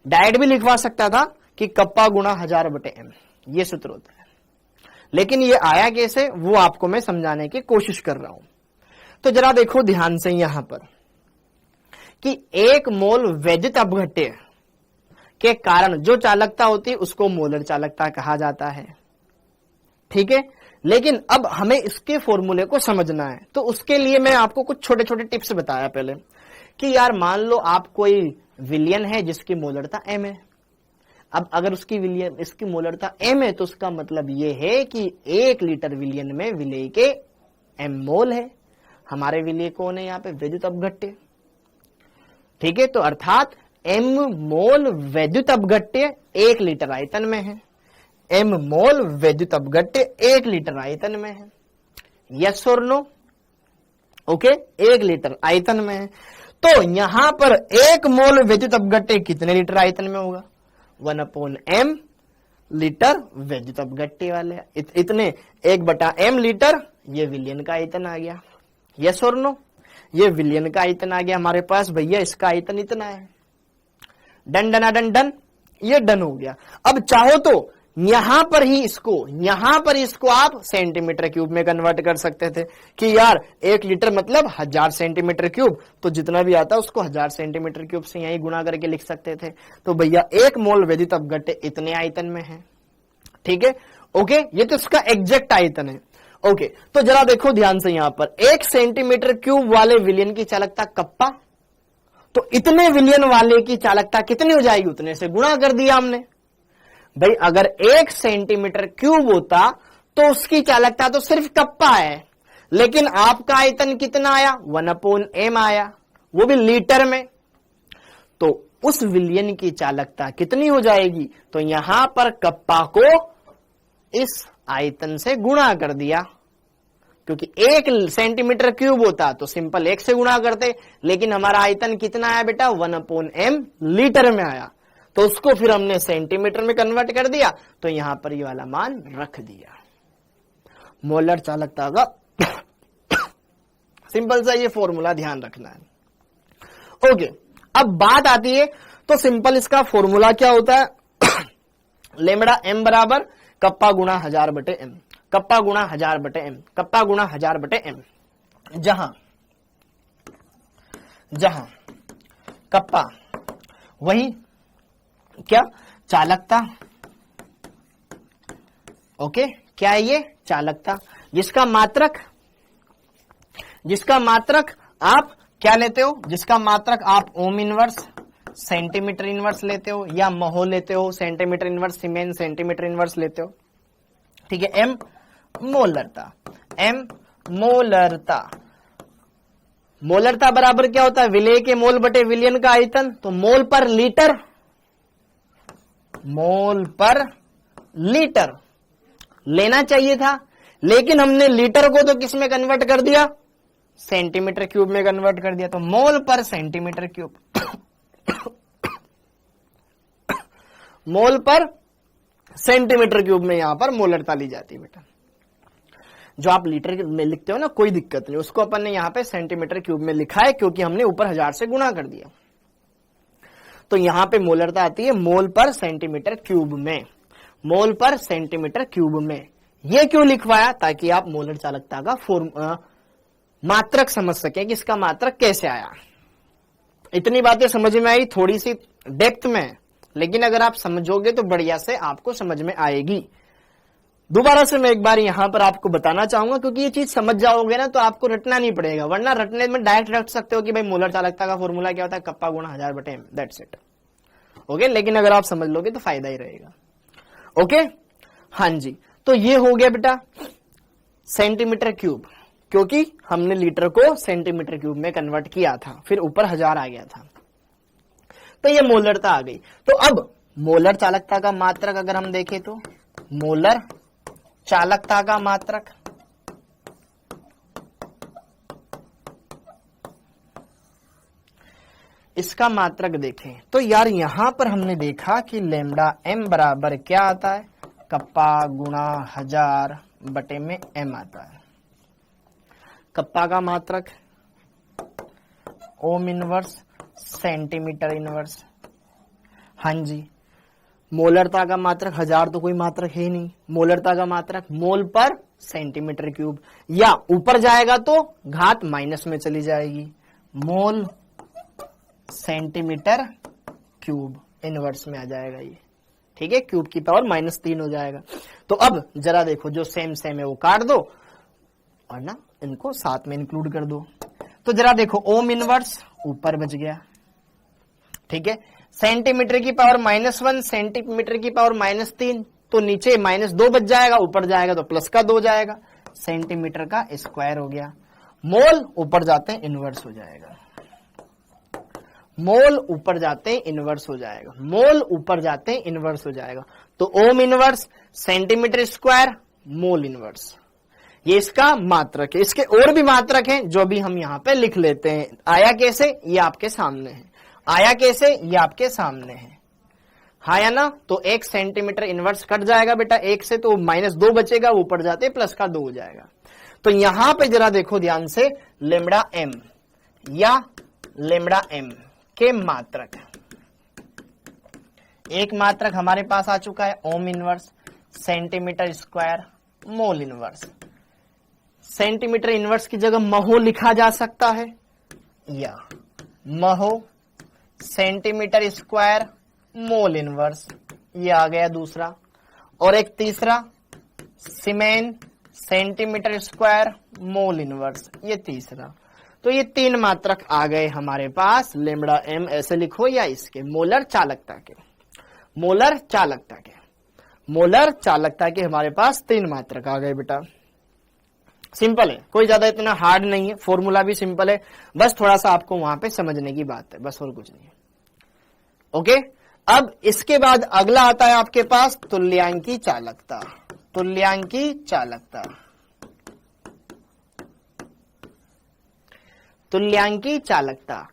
डायरेक्ट भी लिखवा सकता था कि कप्पा गुणा 1000/m, ये सूत्र होता है। लेकिन ये आया कैसे, वो आपको मैं समझाने की कोशिश कर रहा हूं। तो जरा देखो ध्यान से यहां पर कि 1 मोल विद्युत अपघट्य के कारण जो चालकता होती है उसको मोलर चालकता कहा जाता है। ठीक है, लेकिन अब हमें इसके फॉर्मूले को समझना है। तो उसके लिए मैं आपको कुछ छोटे छोटे टिप्स बताया पहले कि यार मान लो आप कोई विलियन है जिसकी मोलरता m है। अब अगर इसकी मोलरता m है तो उसका मतलब ये है कि 1 लीटर विलियन में विलेय के m मोल है। हमारे विलेय कौन है यहाँ पे? विद्युत अपघट्य। ठीक है, तो अर्थात m मोल विद्युत अपघट्य 1 लीटर आयतन में है। m मोल वैद्युत अपघट्य 1 लीटर आयतन में है। यस और नो? ओके, 1 लीटर आयतन में है। तो यहां पर 1 मोल वैद्युत अपघट्य कितने लीटर आयतन में होगा? 1/m लीटर वैद्युत अपघट्य वाले इतने 1/m लीटर, ये विलियन का आयतन आ गया। यस और नो? ये विलियन का आयतन आ गया हमारे पास भैया, इसका आयतन इतना है। डन डना डन डन, ये डन हो गया। अब चाहो तो यहां पर इसको आप सेंटीमीटर क्यूब में कन्वर्ट कर सकते थे कि यार 1 लीटर मतलब 1000 सेंटीमीटर क्यूब, तो जितना भी आता उसको 1000 सेंटीमीटर क्यूब से यही गुणा करके लिख सकते थे। तो भैया 1 मोल वैद्युत अपघट्य इतने आयतन में है। ठीक है, ओके, ये तो इसका एग्जैक्ट आयतन है। ओके, तो जरा देखो ध्यान से, यहां पर 1 सेंटीमीटर क्यूब वाले विलियन की चालकता कप्पा, तो इतने विलियन वाले की चालकता कितनी हो जाएगी? उतने से गुणा कर दिया हमने। भाई अगर 1 सेंटीमीटर क्यूब होता तो उसकी चालकता तो सिर्फ कप्पा है, लेकिन आपका आयतन कितना आया? 1/m आया, वो भी लीटर में। तो उस विलियन की चालकता कितनी हो जाएगी? तो यहां पर कप्पा को इस आयतन से गुणा कर दिया, क्योंकि 1 सेंटीमीटर क्यूब होता तो सिंपल 1 से गुणा करते, लेकिन हमारा आयतन कितना आया बेटा? 1/m लीटर में आया, तो उसको फिर हमने सेंटीमीटर में कन्वर्ट कर दिया, तो यहां पर ये वाला मान रख दिया। मोलर चालकता का सिंपल सा ये फॉर्मूला ध्यान रखना है। ओके, अब बात आती है, तो सिंपल इसका फॉर्मूला क्या होता है? लेमड़ा m बराबर कप्पा गुणा 1000/m, कप्पा गुणा 1000/m, कप्पा गुणा 1000/m, जहां कप्पा वही क्या? चालकता। ओके, क्या है ये? चालकता, जिसका मात्रक आप क्या लेते हो? जिसका मात्रक आप ओम इनवर्स सेंटीमीटर इनवर्स लेते हो, या महो लेते हो, centimetre inverse siemens centimetre inverse लेते हो। ठीक है, m मोलरता, m मोलरता बराबर क्या होता है? विलेय के मोल बटे विलियन का आयतन। तो मोल पर लीटर लेना चाहिए था, लेकिन हमने लीटर को तो किस में कन्वर्ट कर दिया? सेंटीमीटर क्यूब में कन्वर्ट कर दिया। तो मोल पर सेंटीमीटर क्यूब मोल पर सेंटीमीटर क्यूब में यहां पर मोलरता ली जाती है बेटा। जो आप लीटर में लिखते हो ना, कोई दिक्कत नहीं, उसको अपन ने यहां पे सेंटीमीटर क्यूब में लिखा है, क्योंकि हमने ऊपर 1000 से गुणा कर दिया। तो यहां पे मोलरता आती है मोल पर सेंटीमीटर क्यूब में, मोल पर सेंटीमीटर क्यूब में। ये क्यों लिखवाया? ताकि आप मोलर चालकता का मात्रक समझ सकें कि इसका मात्रक कैसे आया। इतनी बातें समझ में आई, थोड़ी सी डेप्थ में, लेकिन अगर आप समझोगे तो बढ़िया से आपको समझ में आएगी। दोबारा से मैं एक बार यहां पर आपको बताना चाहूंगा, क्योंकि ये चीज समझ जाओगे ना तो आपको रटना नहीं पड़ेगा, वरना रटने में डायरेक्ट रट सकते हो कि भाई मोलर चालकता का फॉर्मूला क्या होता है? कप्पा गुणा 1000/m, दैट्स इट। ओके, लेकिन अगर आप समझ लोगे तो फायदा ही रहेगा। ओके, हाँ जी, तो ये हो गया बेटा सेंटीमीटर क्यूब, क्योंकि हमने लीटर को सेंटीमीटर क्यूब में कन्वर्ट किया था, फिर ऊपर 1000 आ गया था, तो ये मोलरता आ गई। तो अब मोलर चालकता का मात्रक अगर हम देखें तो मोलर चालकता का मात्रक इसका मात्रक देखें तो यार यहां पर हमने देखा कि लेमडा m बराबर क्या आता है? कप्पा गुणा 1000 में m आता है। कप्पा का मात्रक ओम इनवर्स सेंटीमीटर इनवर्स। हाँ जी, मोलरता का मात्रक 1000 तो कोई मात्रक है ही नहीं, मोलरता का मात्रक मोल पर सेंटीमीटर क्यूब, या ऊपर जाएगा तो घात माइनस में चली जाएगी, मोल सेंटीमीटर क्यूब इनवर्स में आ जाएगा ये। ठीक है, क्यूब की पावर -3 हो जाएगा। तो अब जरा देखो, जो सेम है वो काट दो और ना इनको साथ में इंक्लूड कर दो। तो जरा देखो, ओम इनवर्स ऊपर बच गया, ठीक है, सेंटीमीटर की पावर -1, सेंटीमीटर की पावर -3, तो नीचे -2 बच जाएगा, ऊपर जाएगा तो प्लस का 2 जाएगा, सेंटीमीटर का स्क्वायर हो गया। मोल ऊपर जाते हैं इनवर्स हो जाएगा, मोल ऊपर जाते हैं इनवर्स हो जाएगा, मोल ऊपर जाते हैं इनवर्स हो जाएगा। तो ओम inverse, centimetre square, mole inverse, ये इसका मात्रक है। इसके और भी मात्रक हैं जो भी हम यहाँ पे लिख लेते हैं। आया कैसे, ये आपके सामने है। आया कैसे, ये आपके सामने है। हाँ या ना? तो 1 सेंटीमीटर इनवर्स कट जाएगा बेटा 1 से, तो -2 बचेगा, वो ऊपर जाते प्लस का 2 हो जाएगा। तो यहां पे जरा देखो ध्यान से, लेमड़ा एम या लेमड़ा एम के मात्रक, एक मात्रक हमारे पास आ चुका है ओम inverse, centimetre square, mole inverse. Centimetre inverse की जगह महो लिखा जा सकता है, या महो सेंटीमीटर स्क्वायर मोल इनवर्स, ये आ गया दूसरा। और एक तीसरा सीमेन सेंटीमीटर स्क्वायर मोल इनवर्स, ये तीसरा। तो ये 3 मात्रक आ गए हमारे पास, लेमड़ा एम ऐसे लिखो या इसके मोलर चालकता के, मोलर चालकता के, मोलर चालकता के हमारे पास 3 मात्रक आ गए बेटा। सिंपल है, कोई ज्यादा इतना हार्ड नहीं है, फॉर्मूला भी सिंपल है, बस थोड़ा सा आपको वहां पे समझने की बात है, बस और कुछ नहीं है। ओके, अब इसके बाद अगला आता है आपके पास तुल्यांकी चालकता, तुल्यांकी चालकता, तुल्यांकी चालकता,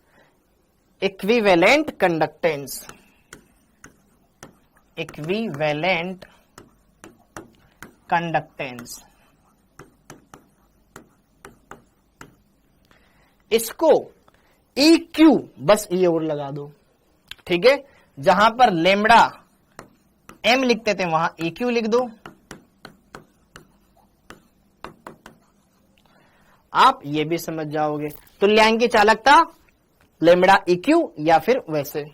इक्विवेलेंट कंडक्टेंस, इक्विवेलेंट कंडक्टेंस। इसको EQ, बस ये और लगा दो, ठीक है। जहां पर लेमड़ा एम लिखते थे वहां EQ लिख दो। आप ये भी समझ जाओगे, तुल्यांकी चालकता लेमड़ा EQ या फिर वैसे।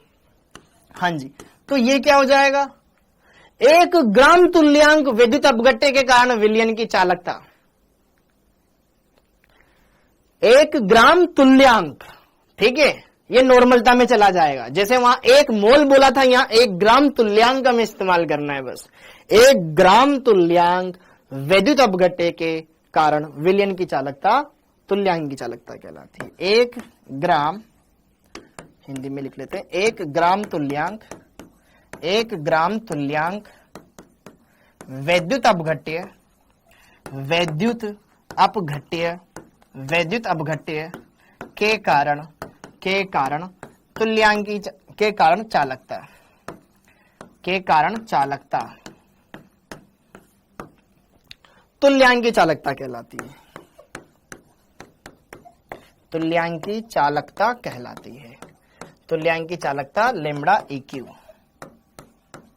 हाँ जी, तो ये क्या हो जाएगा, 1 ग्राम तुल्यांक विद्युत अपघट्य के कारण विलयन की चालकता, 1 ग्राम तुल्यांक, ठीक है, ये नॉर्मलता में चला जाएगा। जैसे वहां 1 मोल बोला था, यहां 1 ग्राम तुल्यांक हमें इस्तेमाल करना है बस। 1 ग्राम तुल्यांक विद्युत अपघट्य के कारण विलयन की चालकता तुल्यांक की चालकता कहलाती है। 1 ग्राम, हिंदी में लिख लेते हैं, 1 ग्राम तुल्यांक, 1 ग्राम तुल्यांक विद्युत अपघट्य, विद्युत अपघट्य, विद्युत अपघट्य के कारण तुल्यांकी के कारण चालकता, के कारण चालकता तुल्यांकी चालकता कहलाती है, तुल्यांकी चालकता कहलाती है, तुल्यांकी चालकता लेमड़ा EQ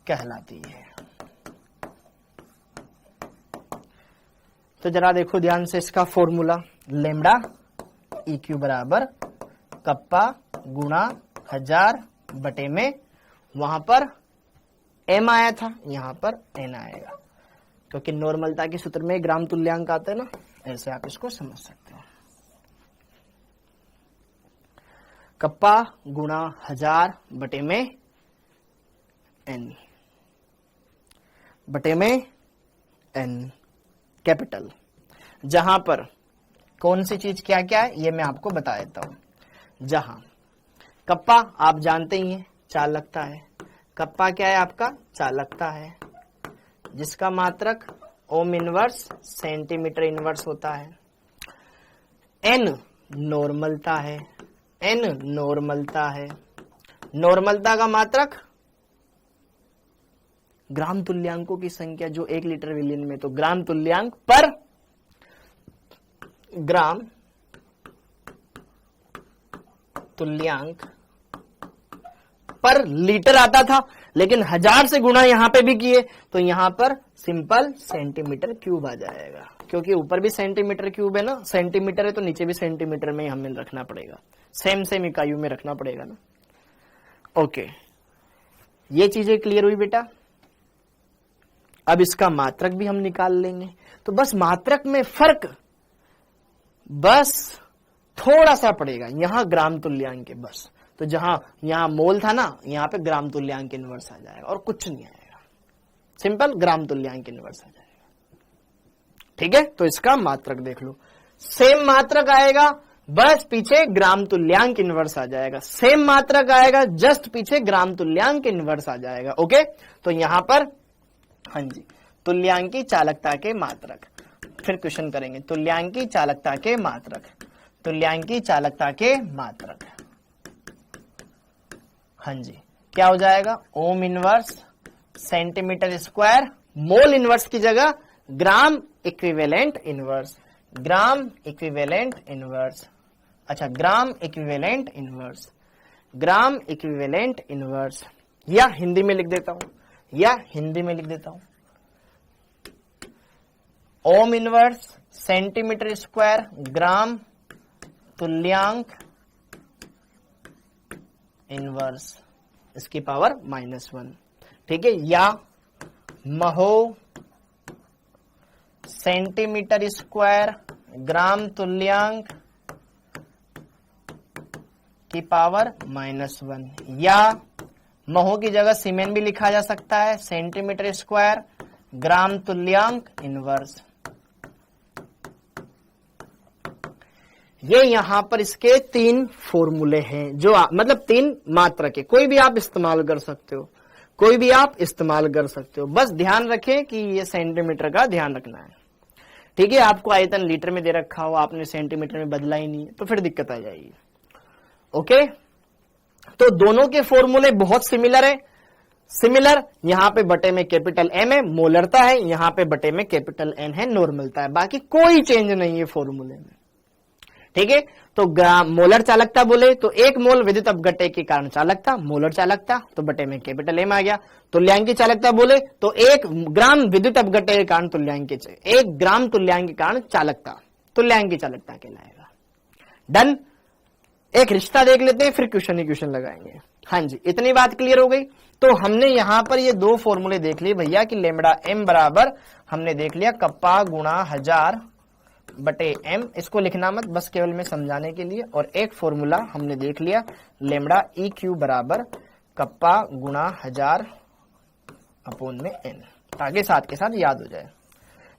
कहलाती है। तो जरा देखो ध्यान से इसका फॉर्मूला, लेमड़ा EQ बराबर कप्पा गुणा 1000 बटे में, वहां पर M आया था, यहां पर N आएगा, क्योंकि नॉर्मलता के सूत्र में ग्राम तुल्यांक आते हैं ना, ऐसे आप इसको समझ सकते हो। कप्पा गुणा 1000 बटे में N, बटे में N कैपिटल, जहां पर कौन सी चीज क्या क्या है ये मैं आपको बता देता हूं। जहां कप्पा आप जानते ही हैं चालकता है, कप्पा क्या है आपका, चालकता है, जिसका मात्रक ओम इनवर्स सेंटीमीटर इनवर्स होता है। N नॉर्मलता है, N नॉर्मलता है, नॉर्मलता का मात्रक ग्राम तुल्यांकों की संख्या जो 1 लीटर विलियन में, तो ग्राम तुल्यांक पर ग्राम तुल्यांक पर लीटर आता था, लेकिन 1000 से गुणा यहां पे भी किए तो यहां पर सिंपल सेंटीमीटर क्यूब आ जाएगा, क्योंकि ऊपर भी सेंटीमीटर क्यूब है ना, सेंटीमीटर है तो नीचे भी सेंटीमीटर में हमें रखना पड़ेगा, सेम इकाइयों में रखना पड़ेगा ना। ओके, ये चीजें क्लियर हुई बेटा। अब इसका मात्रक भी हम निकाल लेंगे, तो बस मात्रक में फर्क बस थोड़ा सा पड़ेगा, यहां ग्राम तुल्यांक है बस, तो जहां यहां मोल था ना, यहां पे ग्राम तुल्यांक इनवर्स आ जाएगा और कुछ नहीं आएगा, सिंपल ग्राम तुल्यांक इनवर्स आ जाएगा। ठीक है, तो इसका मात्रक देख लो, सेम मात्रक आएगा बस पीछे ग्राम तुल्यांक इनवर्स आ जाएगा, सेम मात्रक आएगा, जस्ट पीछे ग्राम तुल्यांक इनवर्स आ जाएगा। ओके, तो यहां पर हाँ जी, तुल्यांकी चालकता के मात्रक, फिर क्वेश्चन करेंगे, तुल्यांकी चालकता के मात्रक, तुल्यांकी चालकता के मात्रक, हाँ जी, क्या हो जाएगा, ohm inverse centimetre square, mole inverse की जगह gram equivalent inverse, gram equivalent inverse, अच्छा gram equivalent inverse, gram equivalent inverse, या हिंदी में लिख देता हूं, या हिंदी में लिख देता हूं, ओम इनवर्स सेंटीमीटर स्क्वायर ग्राम तुल्यांक इनवर्स इसकी पावर -1, ठीक है, या महो सेंटीमीटर स्क्वायर ग्राम तुल्यांक की पावर -1, या महो की जगह सीमेन भी लिखा जा सकता है, सेंटीमीटर स्क्वायर ग्राम तुल्यांक इनवर्स। ये यहां पर इसके 3 फॉर्मूले हैं, जो मतलब 3 मात्रक है, कोई भी आप इस्तेमाल कर सकते हो, कोई भी आप इस्तेमाल कर सकते हो, बस ध्यान रखें कि ये सेंटीमीटर का ध्यान रखना है, ठीक है। आपको आयतन लीटर में दे रखा हो, आपने सेंटीमीटर में बदला ही नहीं है, तो फिर दिक्कत आ जाएगी। ओके, तो दोनों के फॉर्मूले बहुत सिमिलर है, सिमिलर, यहां पे बटे में कैपिटल एम है, मोलरता है, यहां पे बटे में कैपिटल एन है, नॉर्मलता है, बाकी कोई चेंज नहीं है फॉर्मूले में, ठीक है। तो मोलर चालकता बोले तो 1 मोल विद्युत अपघट्य के कारण चालकता, मोलर चालकता, तो बटे में कैपिटल एम आ गया। तुल्यांकी चालकता बोले तो 1 ग्राम विद्युत अपघट्य के कारण तुल्यांकी, 1 ग्राम तुल्यांक के कारण चालकता, तुल्यांकी चालकता कहलाएगा। डन, एक रिश्ता देख लेते हैं, फिर क्वेश्चन ही क्वेश्चन लगाएंगे। हाँ जी, इतनी बात क्लियर हो गई। तो हमने यहां पर ये 2 फॉर्मूले देख लिए भैया कि लेमड़ा एम बराबर हमने देख लिया कप्पा गुणा 1000 बटे एम, इसको लिखना मत, बस केवल मैं समझाने के लिए। और एक फॉर्मूला हमने देख लिया लेमड़ा ई क्यू बराबर कप्पा गुणा 1000 अपॉन में एन, ताकि साथ के साथ याद हो जाए।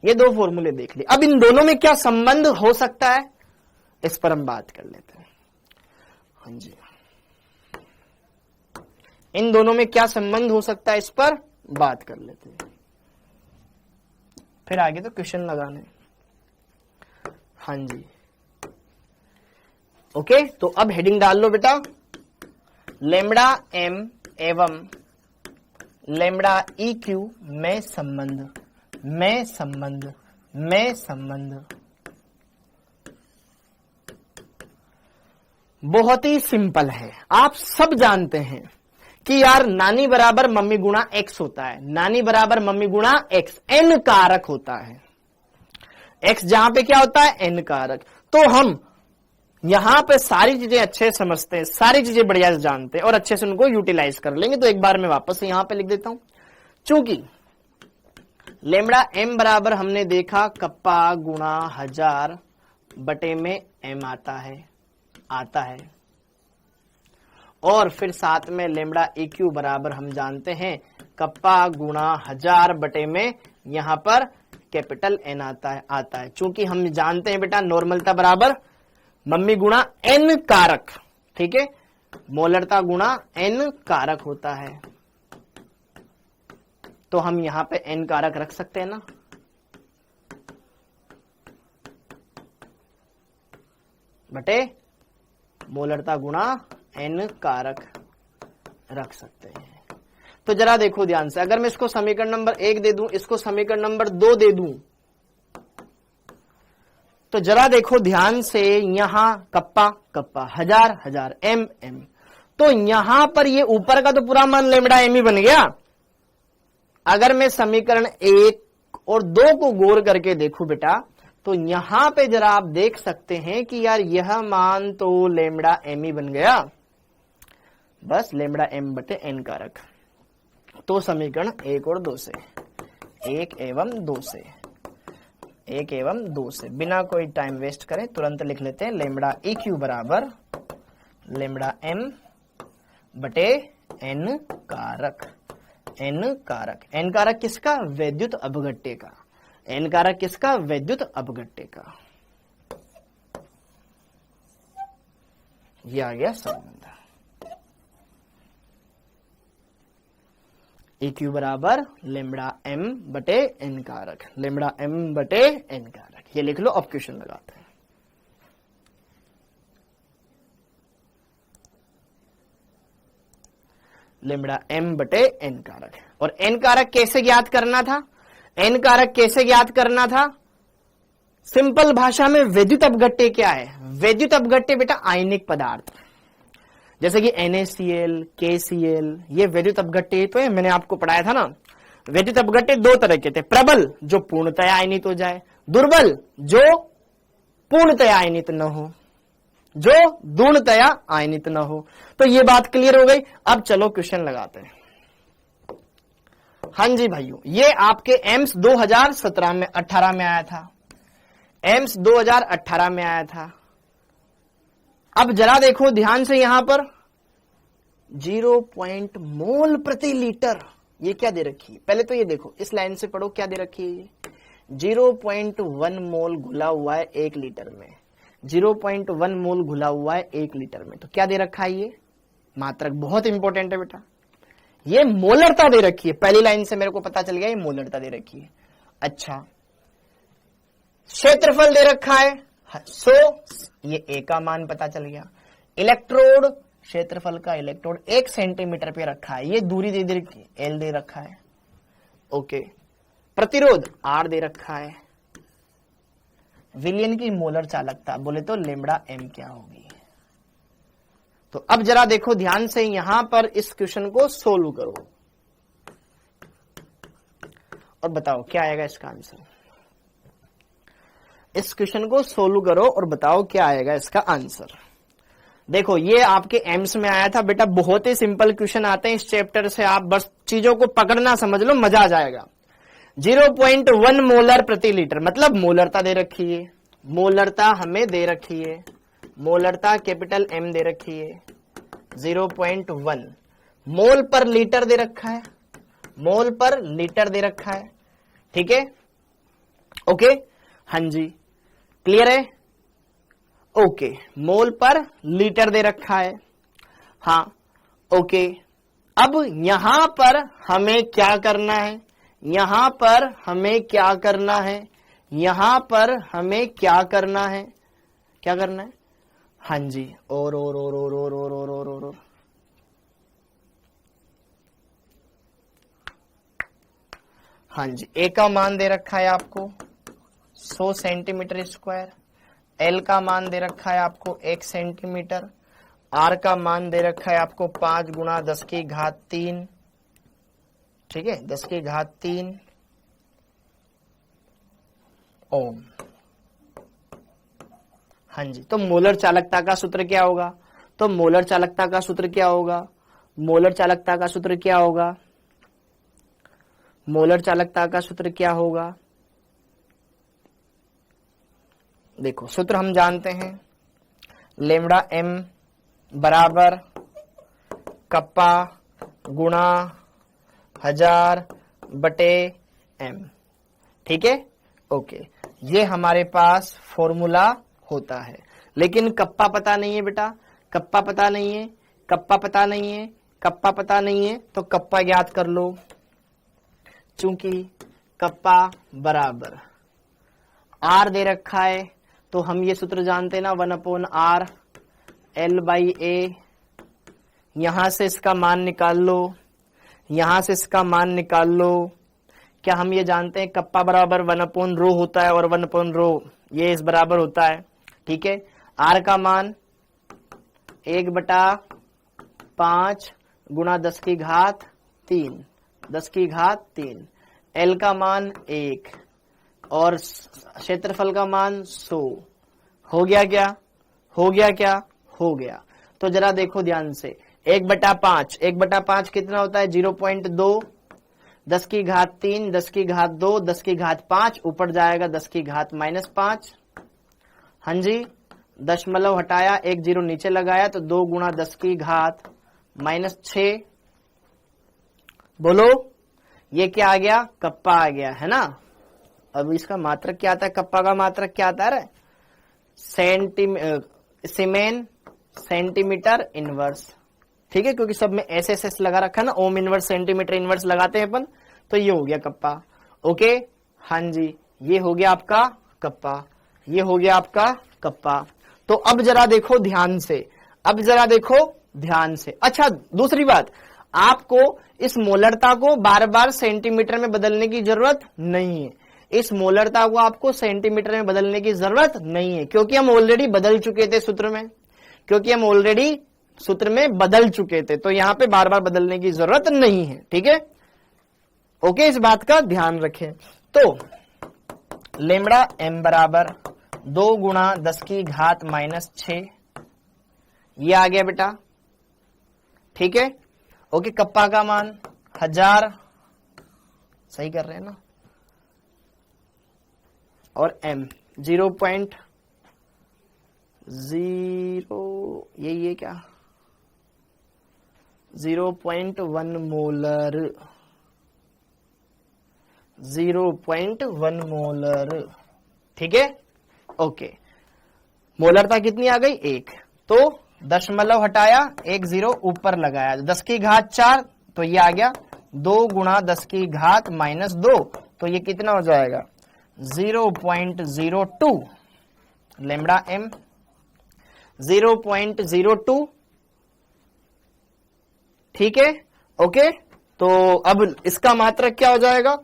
ये 2 फॉर्मूले देख लिए। अब इन दोनों में क्या संबंध हो सकता है, इस पर हम बात कर लेते हैं। हाँ जी, इन दोनों में क्या संबंध हो सकता है, इस पर बात कर लेते हैं, फिर आगे तो क्वेश्चन लगाने। हाँ जी, ओके, तो अब हेडिंग डाल लो बेटा, लेमड़ा एम एवं लेमड़ा ई क्यू में संबंध, में संबंध, में संबंध बहुत ही सिंपल है। आप सब जानते हैं कि यार नानी बराबर मम्मी गुणा एक्स होता है, नानी बराबर मम्मी गुणा एक्स, एन कारक होता है, एक्स जहां पे क्या होता है, एन कारक। तो हम यहां पे सारी चीजें अच्छे समझते हैं, सारी चीजें बढ़िया से जानते हैं और अच्छे से उनको यूटिलाइज कर लेंगे। तो एक बार मैं वापस से यहां पे लिख देता हूं, चूंकि लेमड़ा एम बराबर हमने देखा कप्पा गुणा 1000 बटे में एम आता है, और फिर साथ में लेमड़ा ई क्यू बराबर हम जानते हैं कप्पा गुणा 1000 बटे में यहां पर कैपिटल एन आता है। चूंकि हम जानते हैं बेटा नॉर्मलता बराबर मम्मी गुणा एन कारक, ठीक है, मोलरता गुणा एन कारक होता है, तो हम यहां पे एन कारक रख सकते हैं ना, बटे मोलरता गुणा एन कारक रख सकते हैं। तो जरा देखो ध्यान से, अगर मैं इसको समीकरण नंबर 1 दे दूं, इसको समीकरण नंबर 2 दे दूं, तो जरा देखो ध्यान से, यहां कप्पा कप्पा, 1000 एम एम, तो यहां पर ये ऊपर का तो पूरा मान लेमड़ा एम ही बन गया। अगर मैं समीकरण 1 और 2 को गौर करके देखूं बेटा, तो यहां पे जरा आप देख सकते हैं कि यार यह मान तो लेमड़ा एम ही बन गया, बस लेमड़ा एम बटे एन कारक। तो समीकरण 1 और 2 से, 1 एवं 2 से, 1 एवं 2 से बिना कोई टाइम वेस्ट करें तुरंत लिख लेते हैं लेमड़ा ई क्यू बराबर लेमड़ा एम बटे एन कारक, एन कारक, एन कारक किसका, वैद्युत अपघट्य का, एन कारक किसका, वैद्युत अपघट्य का। ये आ गया संबंध। EQ बराबर लेमड़ा m बटे n कारक, लेमड़ा m बटे n कारक। ये लिख लो, अब क्वेश्चन लगाते हैं। लेमड़ा m बटे n कारक। और n कारक कैसे ज्ञात करना था? n कारक कैसे ज्ञात करना था? सिंपल भाषा में वैद्युत अपघट्य क्या है? वैद्युत अपघट्य बेटा आयनिक पदार्थ, जैसे कि NaCl, KCl, ये वैद्युत अपघट्य तो है। मैंने आपको पढ़ाया था ना, वैद्युत अपघट्य दो तरह के थे, प्रबल जो पूर्णतया आयनित हो जाए, दुर्बल जो पूर्णतया आयनित न हो, जो दूर्णतया आयनित न हो। तो ये बात क्लियर हो गई। अब चलो क्वेश्चन लगाते हैं। हाँ जी भाइयों, ये आपके एम्स 2017 में 18 में आया था, एम्स 2018 में आया था। अब जरा देखो ध्यान से, यहां पर 0 मोल प्रति लीटर, ये क्या दे रखी है? पहले तो ये देखो, इस लाइन से पढ़ो क्या दे रखी है। ये 0.1 मोल घुला हुआ है 1 लीटर में, 0.1 मोल घुला हुआ है 1 लीटर में। तो क्या दे रखा है? ये मात्रक बहुत इंपॉर्टेंट है बेटा, ये मोलरता दे रखी है। पहली लाइन से मेरे को पता चल गया ये मोलरता दे रखी है। अच्छा, क्षेत्रफल दे रखा है 100, ये ए का मान पता चल गया। इलेक्ट्रोड, क्षेत्रफल का इलेक्ट्रोड 1 सेंटीमीटर पे रखा है, ये दूरी दे रखी है, एल दे रखा है। ओके, प्रतिरोध आर दे रखा है। विलयन की मोलर चालकता बोले तो लेमड़ा एम क्या होगी? तो अब जरा देखो ध्यान से, यहां पर इस क्वेश्चन को सोल्व करो और बताओ क्या आएगा इसका आंसर। इस क्वेश्चन को सोल्व करो और बताओ क्या आएगा इसका आंसर। देखो ये आपके एम्स में आया था बेटा, बहुत ही सिंपल क्वेश्चन आते हैं इस चैप्टर से, आप बस चीजों को पकड़ना समझ लो, मजा आ जाएगा। 0.1 मोलर प्रति लीटर, मतलब मोलरता दे रखी है, मोलरता हमें दे रखी है, मोलरता कैपिटल एम दे रखी है। 0.1 मोल पर लीटर दे रखा है, मोल पर लीटर दे रखा है। ठीक है, ओके, हाँ जी, क्लियर है? ओके, मोल पर लीटर दे रखा है। हाँ, ओके। अब यहां पर हमें क्या करना है? यहां पर हमें क्या करना है? यहां पर हमें क्या करना है? क्या करना है? हाँ जी, और हाँ जी, ए का मान दे रखा है आपको 100 सेंटीमीटर स्क्वायर, एल का मान दे रखा है आपको 1 सेंटीमीटर, आर का मान दे रखा है आपको 5 गुणा 10 की घात 3, ठीक है, 10 की घात 3 ओम। हाँ जी, तो मोलर चालकता का सूत्र क्या होगा? तो मोलर चालकता का सूत्र क्या होगा? मोलर चालकता का सूत्र क्या होगा? मोलर चालकता का सूत्र क्या होगा? देखो सूत्र हम जानते हैं, लेमड़ा एम बराबर कप्पा गुणा 1000 बटे एम। ठीक है, ओके, ये हमारे पास फॉर्मूला होता है। लेकिन कप्पा पता नहीं है बेटा, कप्पा पता नहीं है, कप्पा पता नहीं है, कप्पा पता नहीं है, तो कप्पा ज्ञात कर लो। चूंकि कप्पा बराबर आर दे रखा है, तो हम ये सूत्र जानते हैं ना, 1/r L/A। यहां से इसका मान निकाल लो, यहां से इसका मान निकाल लो। क्या हम ये जानते हैं कप्पा बराबर 1/ρ होता है, और 1/ρ ये इस बराबर होता है। ठीक है, आर का मान 1/5 गुणा 10 की घात 3, 10 की घात 3, एल का मान 1 और क्षेत्रफल का मान 100। हो गया क्या? हो गया क्या? हो गया। तो जरा देखो ध्यान से, 1/5, 1/5 कितना होता है? 0.2, 10 की घात 3, 10 की घात 2, 10 की घात 5, ऊपर जाएगा 10 की घात -5। हाँ जी, दशमलव हटाया, 1 0 नीचे लगाया, तो 2 गुणा 10 की घात -6। बोलो, ये क्या आ गया? कप्पा आ गया, है ना। अब इसका मात्रक क्या आता है? कप्पा का मात्रक क्या आता है? सीमेन सेंटीमीटर इनवर्स। ठीक है, क्योंकि सब में एस एस एस लगा रखा है ना, ओम इनवर्स सेंटीमीटर इनवर्स लगाते हैं अपन, तो ये हो गया कप्पा। ओके, हाँ जी, ये हो गया आपका कप्पा, ये हो गया आपका कप्पा। तो अब जरा देखो ध्यान से, अब जरा देखो ध्यान से। अच्छा, दूसरी बात, आपको इस मोलरता को बार बार सेंटीमीटर में बदलने की जरूरत नहीं है। इस मोलरता को आपको सेंटीमीटर में बदलने की जरूरत नहीं है, क्योंकि हम ऑलरेडी बदल चुके थे सूत्र में, क्योंकि हम ऑलरेडी सूत्र में बदल चुके थे, तो यहां पे बार बार बदलने की जरूरत नहीं है। ठीक है, ओके, इस बात का ध्यान रखें। तो लेमड़ा एम बराबर 2 गुणा 10 की घात -6, ये आ गया बेटा। ठीक है, ओके, कप्पा का मान 1000, सही कर रहे हैं ना, और m 0.0, ये क्या 0.1 मोलर, 0.1 मोलर। ठीक है, ओके, मोलरता कितनी आ गई 1, तो दशमलव हटाया, 1 0 ऊपर लगाया, 10 की घात 4, तो ये आ गया 2 गुणा 10 की घात -2, तो ये कितना हो जाएगा 0.02 लेमड़ा एम, 0.02। ठीक है, ओके, तो अब इसका मात्रक क्या हो जाएगा,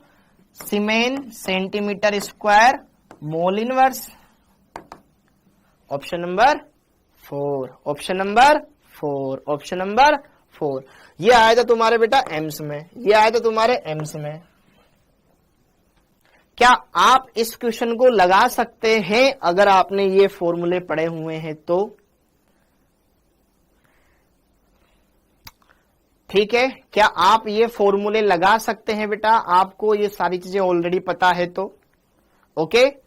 siemens centimetre square mole inverse. Option number 4, option number 4, option number 4। ये आया था तुम्हारे बेटा एम्स में, ये आया था तुम्हारे एम्स में। क्या आप इस क्वेश्चन को लगा सकते हैं अगर आपने ये फॉर्मूले पढ़े हुए हैं तो? ठीक है, क्या आप ये फॉर्मूले लगा सकते हैं बेटा? आपको ये सारी चीजें ऑलरेडी पता है तो? ओके,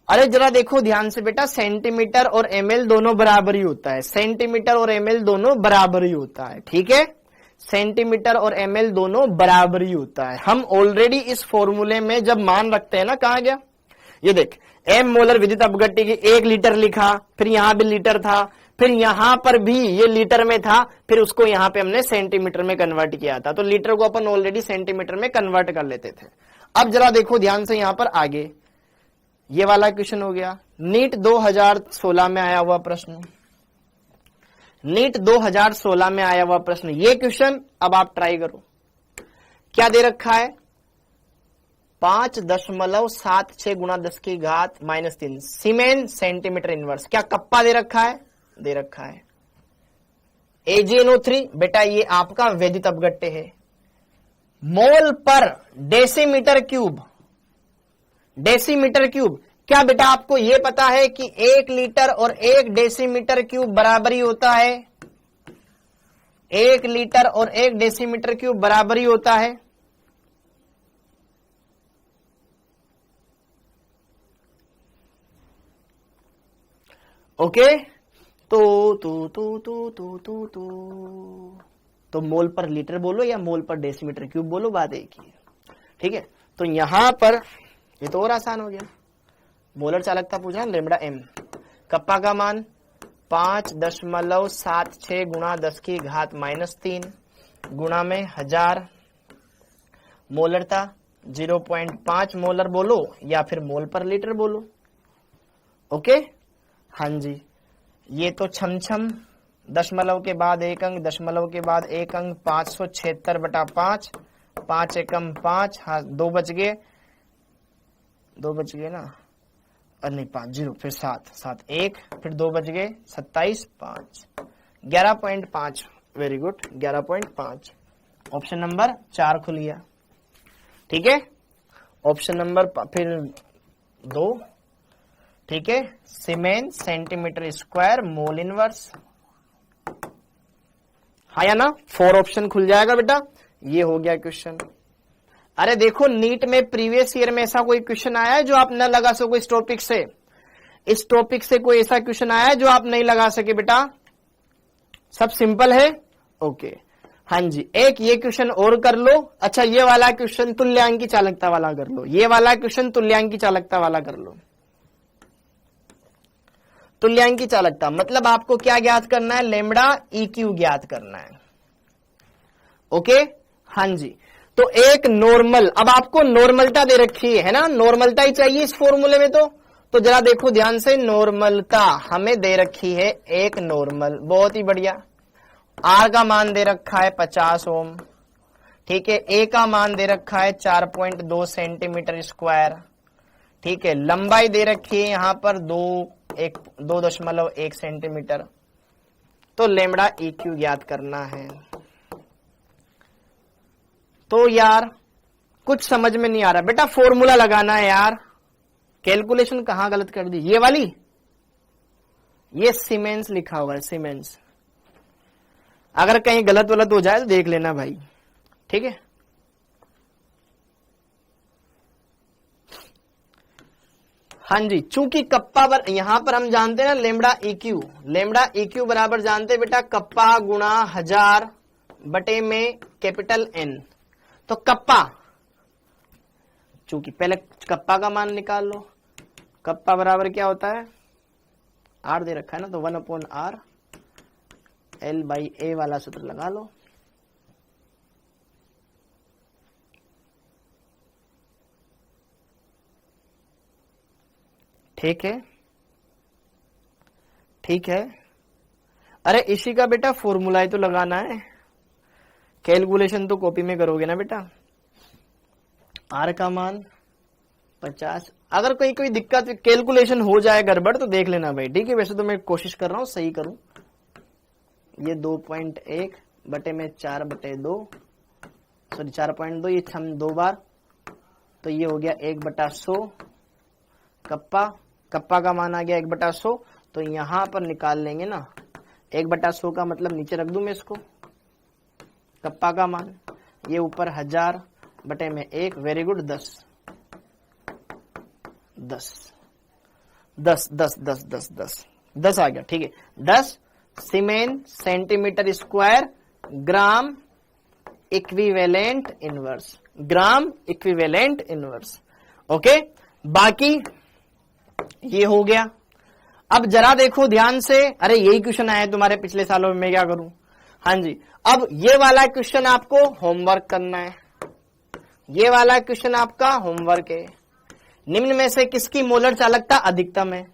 अरे जरा देखो ध्यान से बेटा, सेंटीमीटर और एमएल दोनों बराबर ही होता है, सेंटीमीटर और एमएल दोनों बराबर ही होता है। ठीक है, सेंटीमीटर और एमएल दोनों बराबर ही होता है। हम ऑलरेडी इस फॉर्मूले में जब मान रखते हैं ना, कहा गया, ये देख, एम मोलर विद्युत अपघट्य की 1 लीटर लिखा, फिर यहां भी लीटर था, फिर यहां पर भी ये लीटर में था, फिर उसको यहां पे हमने सेंटीमीटर में कन्वर्ट किया था, तो लीटर को अपन ऑलरेडी सेंटीमीटर में कन्वर्ट कर लेते थे। अब जरा देखो ध्यान से यहां पर आगे, ये वाला क्वेश्चन हो गया, नीट 2016 में आया हुआ प्रश्न, नीट 2016 में आया हुआ प्रश्न, ये क्वेश्चन अब आप ट्राई करो। क्या दे रखा है, 5.76 गुणा 10 की घात -3 सीमेन सेंटीमीटर इनवर्स। क्या कप्पा दे रखा है? दे रखा है। AgNO3 बेटा ये आपका वैद्युत अपघट्य है, मोल पर डेसीमीटर क्यूब, डेसीमीटर क्यूब। क्या बेटा आपको यह पता है कि 1 लीटर और 1 डेसीमीटर क्यूब बराबर ही होता है? 1 लीटर और 1 डेसीमीटर क्यूब बराबर ही होता है। ओके, तो मोल पर लीटर बोलो या मोल पर डेसीमीटर क्यूब बोलो, बात एक ही है। ठीक है, तो यहां पर ये तो और आसान हो गया, मोलर चालकता पूछा है, लेमड़ा एम, कप्पा का मान 5.76 गुणा 10 की घात -3 गुणा में 1000, मोलरता 0.5 मोलर बोलो या फिर मोल पर लीटर बोलो। ओके, हाँ जी, ये तो छम दशमलव के बाद 1 अंक, दशमलव के बाद 1 अंक, 576/5, 5 एकम 5, हाँ 2 बच गए, 2 बच गए ना, और नहीं 5 0, फिर 7 7 1, फिर 2 बच गए, 27 5, 11.5, वेरी गुड, 11.5। ऑप्शन नंबर 4 खुल गया। ठीक है, ऑप्शन नंबर फिर 2, ठीक है, सीमेन सेंटीमीटर स्क्वायर मोल इनवर्स, हाँ या ना, 4 ऑप्शन खुल जाएगा बेटा। ये हो गया क्वेश्चन। अरे देखो, नीट में प्रीवियस ईयर में ऐसा कोई क्वेश्चन आया है जो आप न लगा सको इस टॉपिक से? इस टॉपिक से कोई ऐसा क्वेश्चन आया है जो आप नहीं लगा सके बेटा? सब सिंपल है। ओके, हाँ जी, एक ये क्वेश्चन और कर लो। अच्छा, ये वाला क्वेश्चन तुल्यांकी चालकता वाला कर लो, ये वाला क्वेश्चन तुल्यांकी चालकता वाला कर लो। तुल्यांकी चालकता मतलब आपको क्या ज्ञात करना है, लेमड़ा EQ ज्ञात करना है। ओके, हाँ जी। तो एक नॉर्मल, अब आपको नॉर्मलता दे रखी है ना, नॉर्मलता ही चाहिए इस फॉर्मूले में। तो जरा देखो ध्यान से, नॉर्मलता हमें दे रखी है एक नॉर्मल, बहुत ही बढ़िया। R का मान दे रखा है 50 ओम, ठीक है। A का मान दे रखा है 4.2 सेंटीमीटर स्क्वायर, ठीक है। लंबाई दे रखी है यहां पर 2.1 सेंटीमीटर। तो लेमड़ा EQ ज्ञात करना है। तो यार कुछ समझ में नहीं आ रहा बेटा, फॉर्मूला लगाना है यार। कैलकुलेशन कहां गलत कर दी, ये वाली, ये सीमेंस लिखा हुआ है, सीमेंस। अगर कहीं गलत वलत हो जाए तो देख लेना भाई, ठीक है। हाँ जी, चूंकि कप्पा यहां पर हम जानते हैं ना लेमड़ा EQ बराबर जानते हैं बेटा कप्पा गुणा 1000 बटे में कैपिटल N। तो कप्पा, चूंकि पहले कप्पा का मान निकाल लो, कप्पा बराबर क्या होता है, R दे रखा है ना, तो 1/R L/A वाला सूत्र लगा लो। ठीक है, ठीक है। अरे इसी का बेटा फॉर्मूला ही तो लगाना है, कैलकुलेशन तो कॉपी में करोगे ना बेटा। R का मान 50, अगर कोई दिक्कत कैलकुलेशन हो जाए गड़बड़ तो देख लेना भाई, ठीक है। वैसे तो मैं कोशिश कर रहा हूं सही करूं। ये 2.1 बटे में 4/2, सॉरी 4.2, ये हम 2 बार, तो ये हो गया 1/100। कप्पा का मान आ गया 1/100। तो यहां पर निकाल लेंगे ना 1/100 का मतलब नीचे रख दूं मैं इसको, कप्पा का मान, ये ऊपर 1000 बटे में 1, वेरी गुड, 10 आ गया, ठीक है। 10 siemens centimetre square gram equivalent inverse, gram equivalent inverse. Okay, बाकी ये हो गया। अब जरा देखो ध्यान से, अरे यही क्वेश्चन आया तुम्हारे पिछले सालों में, मैं क्या करूं। हाँ जी, अब ये वाला क्वेश्चन आपको होमवर्क करना है, ये वाला क्वेश्चन आपका होमवर्क है। निम्न में से किसकी मोलर चालकता अधिकतम है।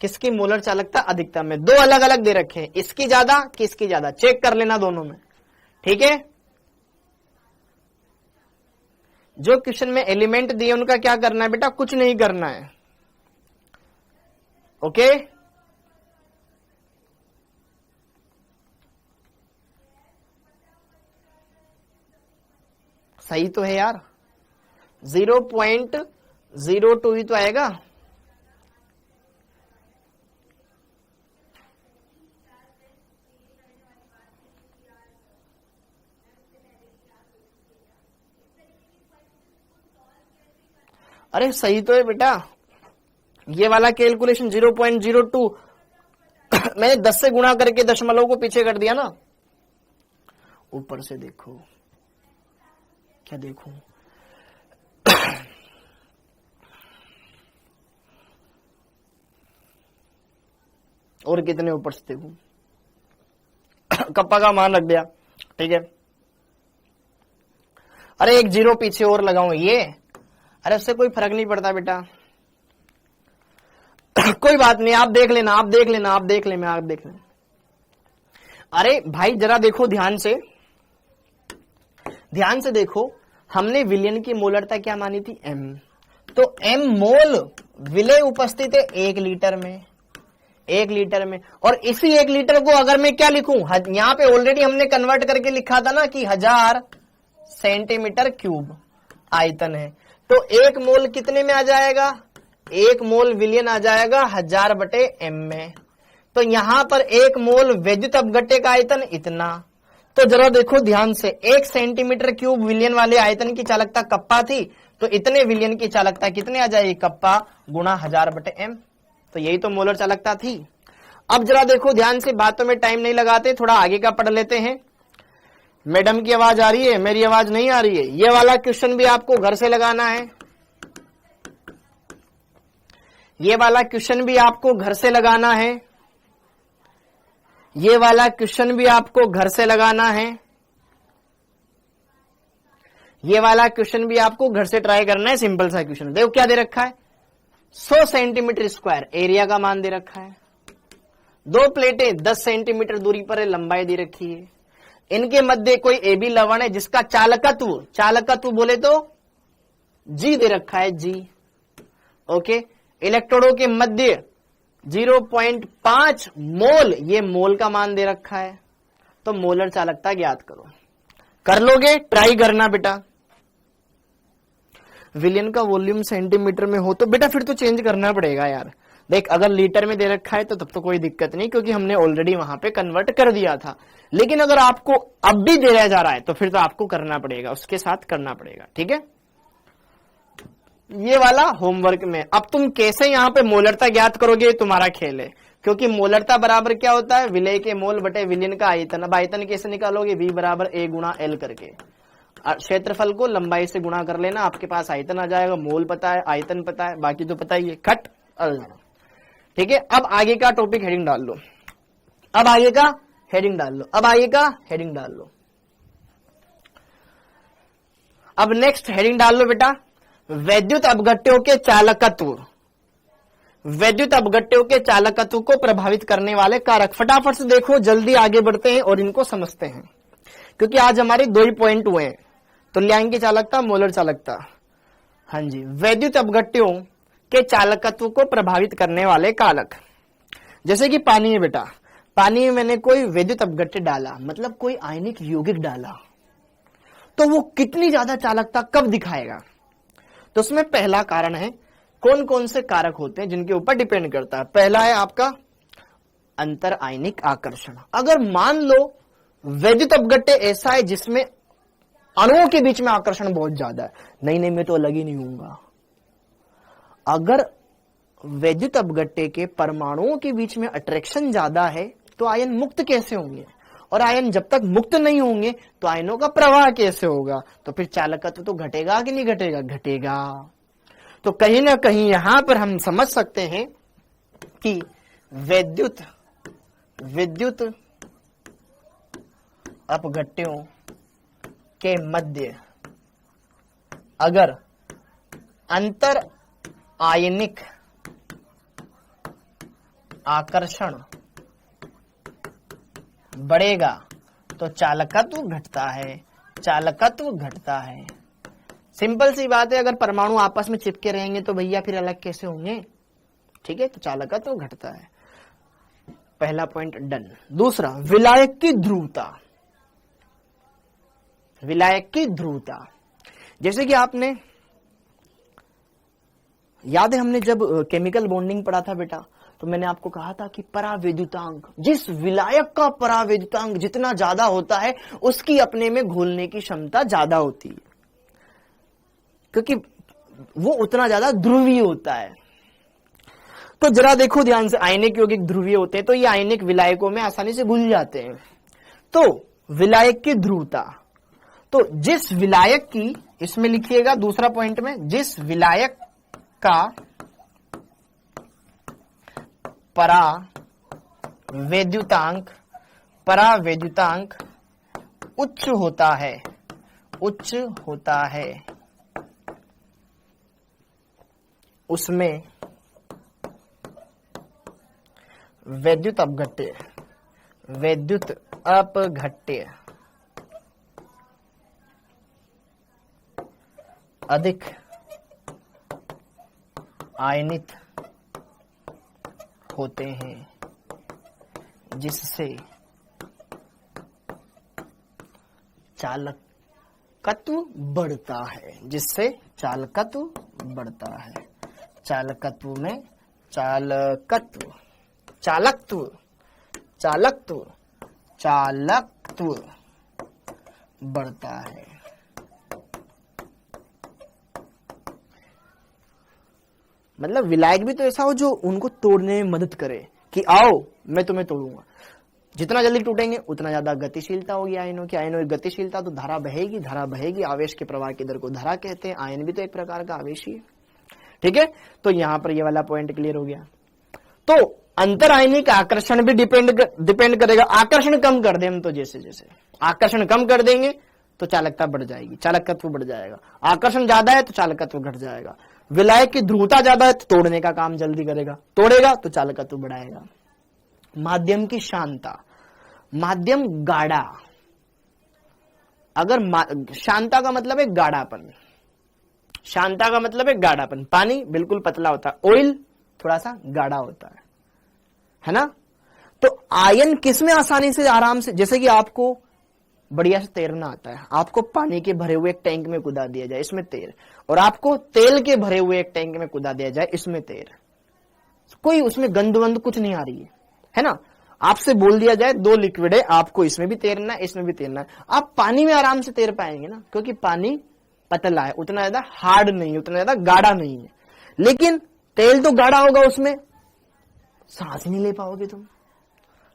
किसकी मोलर चालकता अधिकतम है, दो अलग अलग दे रखे हैं, इसकी ज्यादा किसकी ज्यादा, चेक कर लेना दोनों में, ठीक है। जो क्वेश्चन में एलिमेंट दिए उनका क्या करना है बेटा, कुछ नहीं करना है। ओके, सही तो है यार, 0.02 ही तो आएगा। अरे सही तो है बेटा, ये वाला कैलकुलेशन 0.02 मैंने 10 से गुणा करके दशमलव को पीछे कर दिया ना। ऊपर से देखो, क्या देखूं, और कितने ऊपर से देखूं, कप्पा का मान रख दिया, ठीक है। अरे एक 0 पीछे और लगाऊं ये, अरे उससे कोई फर्क नहीं पड़ता बेटा कोई बात नहीं, आप देख लेना, आप देख लेना, आप देख लेना, आप देख लेना। अरे भाई जरा देखो ध्यान से, ध्यान से देखो, हमने विलयन की मोलरता क्या मानी थी, m। तो m मोल विलय उपस्थित है 1 लीटर में, 1 लीटर में। और इसी 1 लीटर को अगर मैं क्या लिखूं, यहां पे ऑलरेडी हमने कन्वर्ट करके लिखा था ना कि 1000 सेंटीमीटर क्यूब आयतन है। तो 1 मोल कितने में आ जाएगा, 1 मोल विलयन आ जाएगा 1000 बटे m में। तो यहां पर 1 मोल वैद्युत अपघट्य का आयतन इतना। तो जरा देखो ध्यान से, 1 सेंटीमीटर क्यूब विलयन वाले आयतन की चालकता कप्पा थी, तो इतने विलयन की चालकता कितने आ जाएगी, कप्पा गुणा 1000 बटे m। तो यही तो मोलर चालकता थी। अब जरा देखो ध्यान से, बातों में टाइम नहीं लगाते, थोड़ा आगे का पढ़ लेते हैं। मैडम की आवाज आ रही है, मेरी आवाज नहीं आ रही है? ये वाला क्वेश्चन भी आपको घर से लगाना है, ये वाला क्वेश्चन भी आपको घर से लगाना है, ये वाला क्वेश्चन भी आपको घर से लगाना है, ये वाला क्वेश्चन भी आपको घर से ट्राई करना है। सिंपल सा क्वेश्चन देखो क्या दे रखा है, 100 सेंटीमीटर स्क्वायर एरिया का मान दे रखा है, दो प्लेटें 10 सेंटीमीटर दूरी पर है, लंबाई दे रखी है, इनके मध्य कोई एबी लवण है जिसका चालकत्व बोले तो जी दे रखा है, जी। ओके, इलेक्ट्रोडों के मध्य 0.5 मोल, ये मोल का मान दे रखा है, तो मोलर चालकता ज्ञात करो। कर लोगे? ट्राई करना बेटा। विलियन का वॉल्यूम सेंटीमीटर में हो तो बेटा फिर तो चेंज करना पड़ेगा यार। देख, अगर लीटर में दे रखा है तो तब तो कोई दिक्कत नहीं, क्योंकि हमने ऑलरेडी वहां पे कन्वर्ट कर दिया था। लेकिन अगर आपको अब भी दिया जा रहा है तो फिर तो आपको करना पड़ेगा, उसके साथ करना पड़ेगा, ठीक है। ये वाला होमवर्क में। अब तुम कैसे यहाँ पे मोलरता ज्ञात करोगे, तुम्हारा खेल है, क्योंकि मोलरता बराबर क्या होता है, विलय के मोल बटे विलयन का आयतन। अब आयतन कैसे निकालोगे, V बराबर A गुणा L करके, क्षेत्रफल को लंबाई से गुणा कर लेना, आपके पास आयतन आ जाएगा। मोल पता है, आयतन पता है, बाकी तो पता ही है, खट अल। ठीक है, अब आगे का टॉपिक हेडिंग डाल लो, अब आगे का हेडिंग डाल लो, अब आगे का हेडिंग डाल लो। अब नेक्स्ट हेडिंग डाल लो बेटा, वैद्युत अपघट्यों के चालकत्व, वैद्युत अपघट्यों के चालकत्व को प्रभावित करने वाले कारक। फटाफट से देखो, जल्दी आगे बढ़ते हैं और इनको समझते हैं, क्योंकि आज हमारे 2 ही पॉइंट हुए हैं, तुल्यांक की चालकता, मोलर चालकता। हाँ जी, वैद्युत अपघट्यों के चालकत्व को प्रभावित करने वाले कारक, जैसे कि पानी है बेटा, पानी में मैंने कोई वैद्युत अपघट्य डाला, मतलब कोई आयनिक यौगिक डाला, तो वो कितनी ज्यादा चालकता कब दिखाएगा। तो उसमें पहला कारण है, कौन कौन से कारक होते हैं जिनके ऊपर डिपेंड करता है। पहला है आपका अंतर आयनिक आकर्षण। अगर मान लो वैद्युत अपघट्य ऐसा है जिसमें अणुओं के बीच में आकर्षण बहुत ज्यादा है, नहीं मैं तो अलग ही नहीं हूंगा। अगर वैद्युत अपघट्य के परमाणुओं के बीच में अट्रैक्शन ज्यादा है तो आयन मुक्त कैसे होंगे, और आयन जब तक मुक्त नहीं होंगे तो आयनों का प्रवाह कैसे होगा। तो फिर चालकत्व तो घटेगा कि नहीं घटेगा, घटेगा। तो कहीं ना कहीं यहां पर हम समझ सकते हैं कि विद्युत अपघट्यों के मध्य अगर अंतर आयनिक आकर्षण बढ़ेगा तो चालकत्व घटता है, चालकत्व घटता है। सिंपल सी बात है, अगर परमाणु आपस में चिपके रहेंगे तो भैया फिर अलग कैसे होंगे, ठीक है। तो चालकत्व घटता है, पहला पॉइंट डन। दूसरा, विलायक की ध्रुवता, विलायक की ध्रुवता। जैसे कि आपने याद है, हमने जब केमिकल बॉन्डिंग पढ़ा था बेटा, तो मैंने आपको कहा था कि परावैद्युतांक, जिस विलायक का परावैद्युतांक जितना ज्यादा होता है उसकी अपने में घोलने की क्षमता ज्यादा होती है, क्योंकि वो उतना ज्यादा ध्रुवीय होता है। तो जरा देखो ध्यान से, आयनिक यौगिक ध्रुवीय होते हैं तो ये आयनिक विलायकों में आसानी से घुल जाते हैं। तो विलायक की ध्रुवता, तो जिस विलायक की, इसमें लिखिएगा दूसरा पॉइंट में, जिस विलायक का परावैद्युतांक उच्च होता है, उच्च होता है, उसमें वैद्युत अपघट्य अधिक आयनित होते हैं, जिससे चालकत्व बढ़ता है, जिससे चालकत्व बढ़ता है। चालकत्व में चालकत्व बढ़ता है। मतलब विलायक भी तो ऐसा हो जो उनको तोड़ने में मदद करे, कि आओ मैं तुम्हें तोड़ूंगा। जितना जल्दी टूटेंगे उतना ज्यादा गतिशीलता होगी आयनों की। आयनों की गतिशीलता तो धारा बहेगी, धारा बहेगी, आवेश के प्रवाह की दर को धारा कहते हैं। आयन भी तो एक प्रकार का आवेश ही है। ठीक है, तो यहां पर ये वाला पॉइंट क्लियर हो गया। तो अंतर आयनिक आकर्षण भी डिपेंड करेगा। आकर्षण कम कर दे हम तो, जैसे जैसे आकर्षण कम कर देंगे तो चालकता बढ़ जाएगी, चालकत्व बढ़ जाएगा। आकर्षण ज्यादा है तो चालकत्व घट जाएगा। विलायक की ध्रुवता ज्यादा है तो तोड़ने का काम जल्दी करेगा, तोड़ेगा तो चालकत्व बढ़ाएगा। माध्यम की शांता, माध्यम गाढ़ा, अगर शांता का मतलब है गाढ़ापन, शांता का मतलब है गाढ़ापन। पानी बिल्कुल पतला होता है, ऑयल थोड़ा सा गाढ़ा होता है ना। तो आयन किसमें आसानी से आराम से, जैसे कि आपको बढ़िया से तैरना आता है, आपको पानी के भरे हुए एक टैंक में कूदा दिया जाए, इसमें तैर, और आपको तेल के भरे हुए एक टैंक में कूदा दिया जाए, इसमें तैर, कोई उसमें गंध वंद कुछ नहीं आ रही है ना। आपसे बोल दिया जाए दो लिक्विड है, आपको इसमें भी तैरना है, इसमें भी तैरना है, आप पानी में आराम से तैर पाएंगे ना, क्योंकि पानी पतला है, उतना ज्यादा हार्ड नहीं है, उतना ज्यादा गाढ़ा नहीं है। लेकिन तेल तो गाढ़ा होगा, उसमें सांस नहीं ले पाओगे तुम।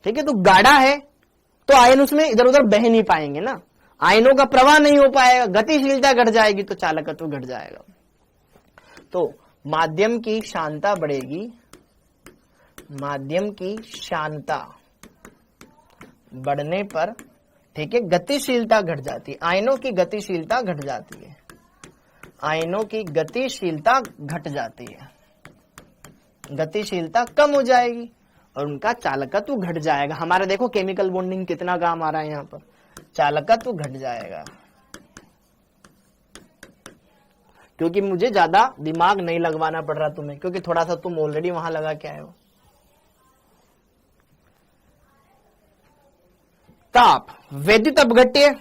ठीक है, तो गाढ़ा है तो आयन उसमें इधर उधर बह नहीं पाएंगे ना, आयनों का प्रवाह नहीं हो पाएगा, गतिशीलता घट जाएगी तो चालकत्व घट जाएगा। तो माध्यम की शांता बढ़ेगी, माध्यम की शांता बढ़ने पर, ठीक है, गतिशीलता घट जाती है, आयनों की गतिशीलता घट जाती है, आयनों की गतिशीलता घट जाती है, गतिशीलता कम हो जाएगी और उनका चालकत्व घट जाएगा। हमारे देखो केमिकल बॉन्डिंग कितना काम आ रहा है यहाँ पर, चालकत्व घट जाएगा। क्योंकि मुझे ज्यादा दिमाग नहीं लगवाना पड़ रहा तुम्हें, क्योंकि थोड़ा सा तुम ऑलरेडी वहां लगा के आए हो। ताप, वैद्युत अपघट्य,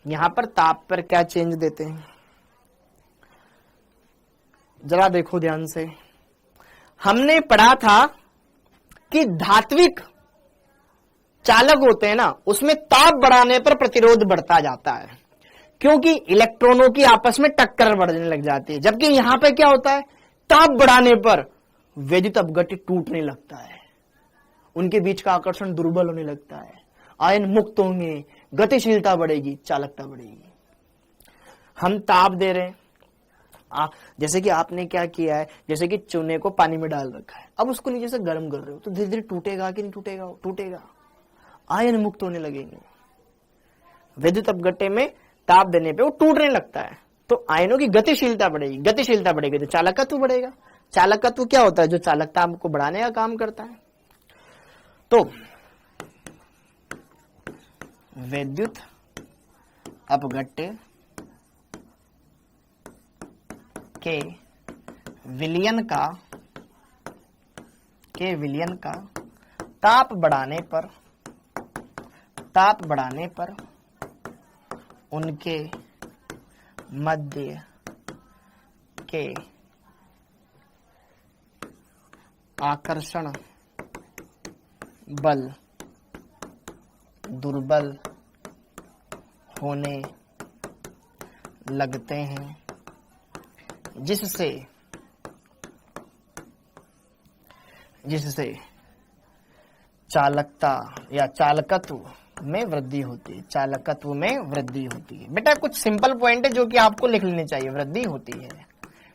यहां पर ताप पर क्या चेंज देते हैं जरा देखो ध्यान से। हमने पढ़ा था कि धात्विक चालक होते हैं ना, उसमें ताप बढ़ाने पर प्रतिरोध बढ़ता जाता है, क्योंकि इलेक्ट्रॉनों की आपस में टक्कर बढ़ने लग जाती है। जबकि यहां पे क्या होता है, ताप बढ़ाने पर वैद्युत अपघट्य टूटने लगता है, उनके बीच का आकर्षण दुर्बल होने लगता है, आयन मुक्त होंगे, गतिशीलता बढ़ेगी, चालकता बढ़ेगी। हम ताप दे रहे हैं, जैसे कि आपने क्या किया है, जैसे कि चूने को पानी में डाल रखा है, अब उसको नीचे से गर्म कर रहे हो, तो धीरे धीरे टूटेगा कि नहीं टूटेगा, टूटेगा, आयन मुक्त होने लगेंगे। विद्युत अपघट्य में ताप देने पे वो टूटने लगता है, तो आयनों की गतिशीलता बढ़ेगी, गतिशीलता बढ़ेगी तो चालकत्व बढ़ेगा। चालकत्व क्या होता है, जो चालकता को बढ़ाने का काम करता है। तो विद्युत अपघट्य के विलयन का ताप बढ़ाने पर उनके मध्य के आकर्षण बल दुर्बल होने लगते हैं, जिससे चालकता या चालकत्व में वृद्धि होती है, चालकत्व में वृद्धि होती है। बेटा कुछ सिंपल पॉइंट है जो कि आपको लिख लेने चाहिए, वृद्धि होती है।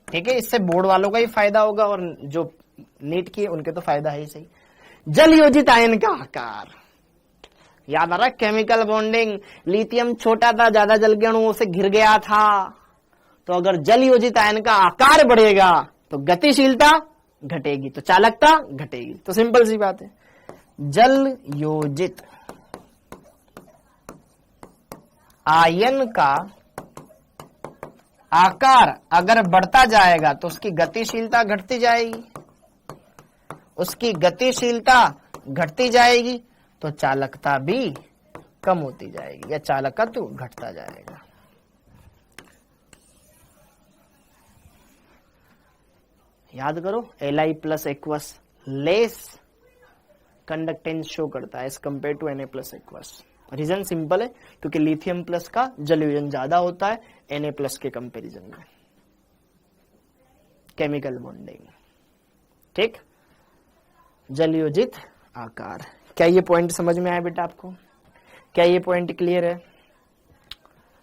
ठीक है, इससे बोर्ड वालों का ही फायदा होगा और जो नीट की उनके तो फायदा है ही सही। जल योजित आयन का आकार, याद आ रहा है, केमिकल बॉन्डिंग, लिथियम छोटा था, ज्यादा जल के अणुओं से घिर गया था, तो अगर जल योजित आयन का आकार बढ़ेगा तो गतिशीलता घटेगी तो चालकता घटेगी। तो सिंपल सी बात है, जल योजित आयन का आकार अगर बढ़ता जाएगा तो उसकी गतिशीलता घटती जाएगी, उसकी गतिशीलता घटती जाएगी तो चालकता भी कम होती जाएगी या चालकत्व घटता जाएगा। याद करो, Li plus aqueous less conductance show करता है as compare to Na plus aqueous. Reason simple है, क्योंकि लिथियम प्लस का जल योजन ज्यादा होता है Na प्लस के कंपैरिजन में। केमिकल बॉन्डिंग, ठीक, जल योजित आकार, क्या ये पॉइंट समझ में आया बेटा आपको? क्या ये पॉइंट क्लियर है?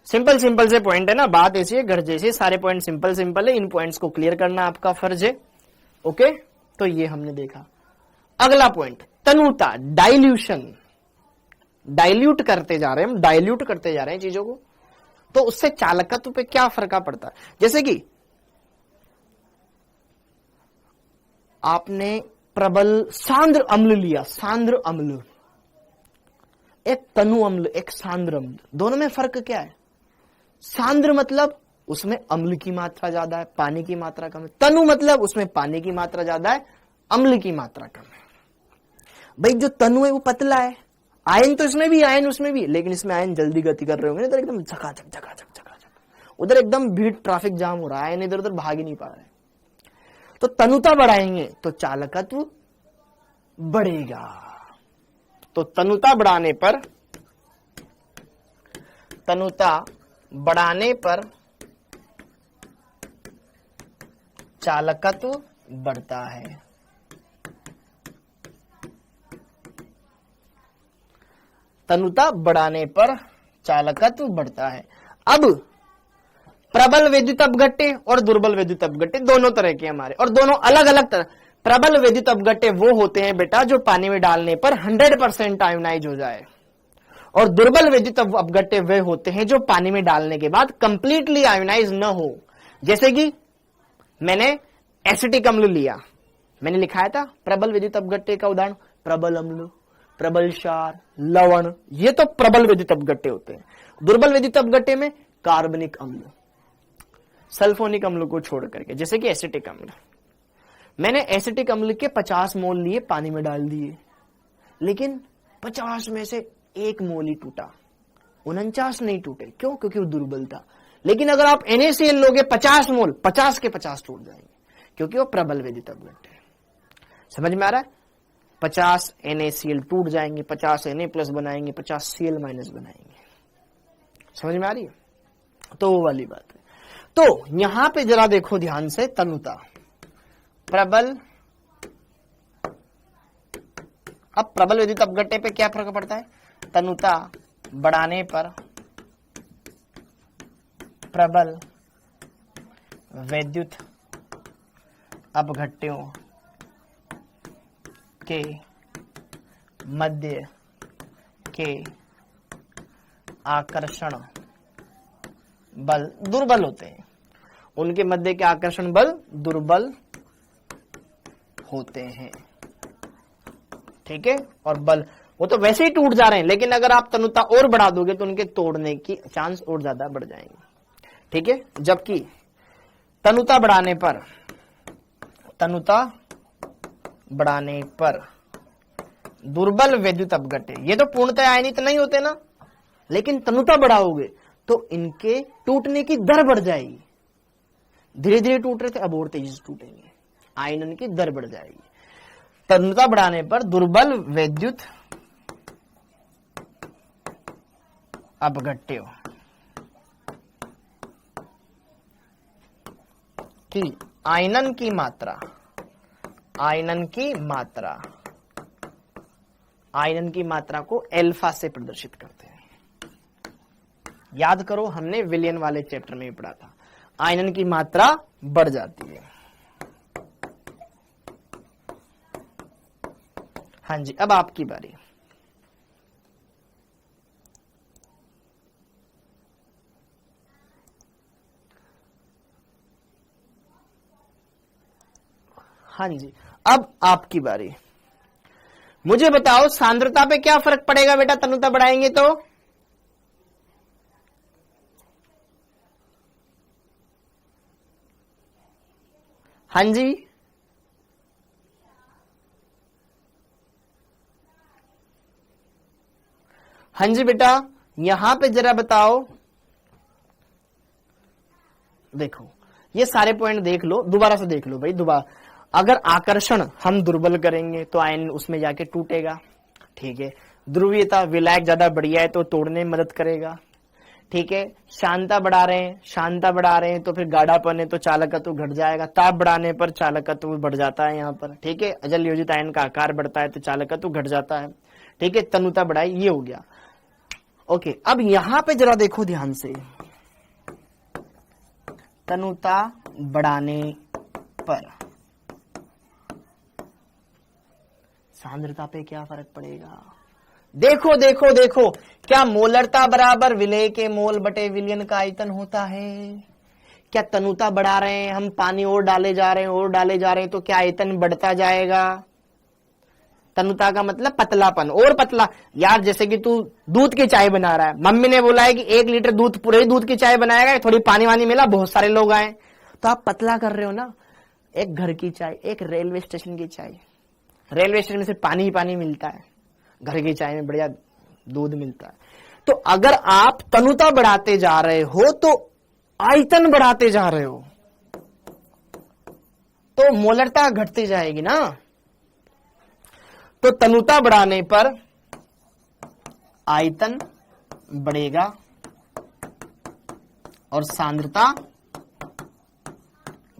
सिंपल सिंपल से पॉइंट है ना, बात ऐसी है घर जैसी, सारे पॉइंट सिंपल सिंपल है, इन पॉइंट्स को क्लियर करना आपका फर्ज है। ओके, तो ये हमने देखा। अगला पॉइंट तनुता, डाइल्यूशन, डाइल्यूट करते जा रहे हैं हम, डाइल्यूट करते जा रहे हैं चीजों को, तो उससे चालकत्व पे क्या फर्क पड़ता है? जैसे कि आपने प्रबल सांद्र अम्ल लिया, सांद्र अम्ल, एक तनु अम्ल, एक सांद्र अम्ल, दोनों में फर्क क्या है? सांद्र मतलब उसमें अम्ल की मात्रा ज्यादा है, पानी की मात्रा कम है। तनु मतलब उसमें पानी की मात्रा ज्यादा है, अम्ल की मात्रा कम है। भाई जो तनु है वो पतला है, आयन तो इसमें भी, आयन उसमें भी, लेकिन इसमें आयन जल्दी गति कर रहे होंगे, इधर एकदम झकाझक झकाझक झकाझक, उधर एकदम भीड़ ट्रैफिक जाम हो रहा है, आयन इधर उधर भाग ही नहीं पा रहे। तो तनुता बढ़ाएंगे तो चालकत्व बढ़ेगा। तो तनुता बढ़ाने पर, तनुता बढ़ाने पर चालकत्व बढ़ता है। तनुता बढ़ाने पर चालकत्व बढ़ता है। अब प्रबल विद्युत अपघट्य और दुर्बल विद्युत अपघट्य दोनों तरह के हमारे, और दोनों अलग अलग तरह। प्रबल विद्युत अपघट्य वो होते हैं बेटा जो पानी में डालने पर 100% आयोनाइज हो जाए, और दुर्बल विद्युत अपघट्य वे होते हैं जो पानी में डालने के बाद कंप्लीटली आयोनाइज न हो। जैसे कि मैंने एसिटिक अम्ल लिया, मैंने लिखाया था प्रबल विद्युत अपघट्य का उदाहरण, प्रबल अम्ल, प्रबल क्षार, लवण, ये तो प्रबल विद्युत अपघट्य होते हैं। दुर्बल विद्युत अपघट्य में कार्बनिक अम्ल, सल्फोनिक अम्ल को छोड़ करके, जैसे कि एसिटिक अम्ल, मैंने एसिटिक अम्ल के 50 मोल लिए, पानी में डाल दिए, लेकिन 50 में से 1 मोल ही टूटा, 49 नहीं टूटे। क्यों? क्योंकि वो दुर्बल था। लेकिन अगर आप NaCl लोगे 50 मोल, 50 के 50 टूट जाएंगे, क्योंकि वो प्रबल विद्युत अपघट्य है। समझ में आ रहा है? 50 NaCl टूट जाएंगे, 50 Na प्लस बनाएंगे, 50 Cl माइनस बनाएंगे। समझ में आ रही है? तो वो वाली बात है। तो यहां पे जरा देखो ध्यान से, तनुता, प्रबल, अब प्रबल विद्युत अपघट्य पे क्या फर्क पड़ता है? तनुता बढ़ाने पर प्रबल विद्युत अपघट्यों के मध्य के आकर्षण बल दुर्बल होते हैं, उनके मध्य के आकर्षण बल दुर्बल होते हैं। ठीक है? और बल वो तो वैसे ही टूट जा रहे हैं, लेकिन अगर आप तनुता और बढ़ा दोगे तो उनके तोड़ने की चांस और ज्यादा बढ़ जाएंगे। ठीक है? जबकि तनुता बढ़ाने पर, तनुता बढ़ाने पर दुर्बल विद्युत अपघट्य, ये तो पूर्णतः आयनित नहीं होते ना, लेकिन तनुता बढ़ाओगे तो इनके टूटने की दर बढ़ जाएगी। धीरे धीरे टूट रहे थे, अब और तेजी से टूटेंगे, आयनन की दर बढ़ जाएगी। तनुता बढ़ाने पर दुर्बल विद्युत अपघट्यों की आयनन की मात्रा, आयनन की मात्रा, आयनन की मात्रा को एल्फा से प्रदर्शित करते हैं। याद करो, हमने विलियन वाले चैप्टर में भी पढ़ा था, आयनन की मात्रा बढ़ जाती है। हाँ जी, अब आपकी बारी। हाँ जी, अब आपकी बारी। मुझे बताओ सांद्रता पे क्या फर्क पड़ेगा बेटा तनुता बढ़ाएंगे तो? हाँ जी, हाँ जी बेटा, यहां पे जरा बताओ। देखो ये सारे पॉइंट देख लो, दोबारा से देख लो भाई, दोबारा। अगर आकर्षण हम दुर्बल करेंगे तो आयन उसमें जाके टूटेगा। ठीक है? ध्रुवीयता, विलायक ज्यादा बढ़िया है तो तोड़ने में मदद करेगा। ठीक है? शांता बढ़ा रहे हैं, शांता बढ़ा रहे हैं तो फिर गाढ़ापन है तो चालकत्व घट जाएगा। ताप बढ़ाने पर चालकत्व बढ़ जाता है यहाँ पर। ठीक है? अजल योजित आयन का आकार बढ़ता है तो चालकत्व घट जाता है। ठीक है, तनुता बढ़ाई, ये हो गया। ओके, अब यहां पे जरा देखो ध्यान से, तनुता बढ़ाने पर सांद्रता पे क्या फर्क पड़ेगा? देखो देखो देखो, क्या मोलरता बराबर विलेय के मोल बटे विलयन का आयतन होता है? क्या तनुता बढ़ा रहे हैं हम, पानी और डाले जा रहे हैं और डाले जा रहे हैं, तो क्या आयतन बढ़ता जाएगा? तनुता का मतलब पतलापन, और पतला। यार जैसे कि तू दूध की चाय बना रहा है, मम्मी ने बोला है कि 1 लीटर दूध, पूरे ही दूध की चाय बनाएगा, थोड़ी पानी वानी मिला, बहुत सारे लोग आए, तो आप पतला कर रहे हो ना। एक घर की चाय, एक रेलवे स्टेशन की चाय, रेलवे स्टेशन में से पानी ही पानी मिलता है, घर की चाय में बढ़िया दूध मिलता है। तो अगर आप तनुता बढ़ाते जा रहे हो तो आयतन बढ़ाते जा रहे हो, तो मोलरता घटती जाएगी ना। तो तनुता बढ़ाने पर आयतन बढ़ेगा और सांद्रता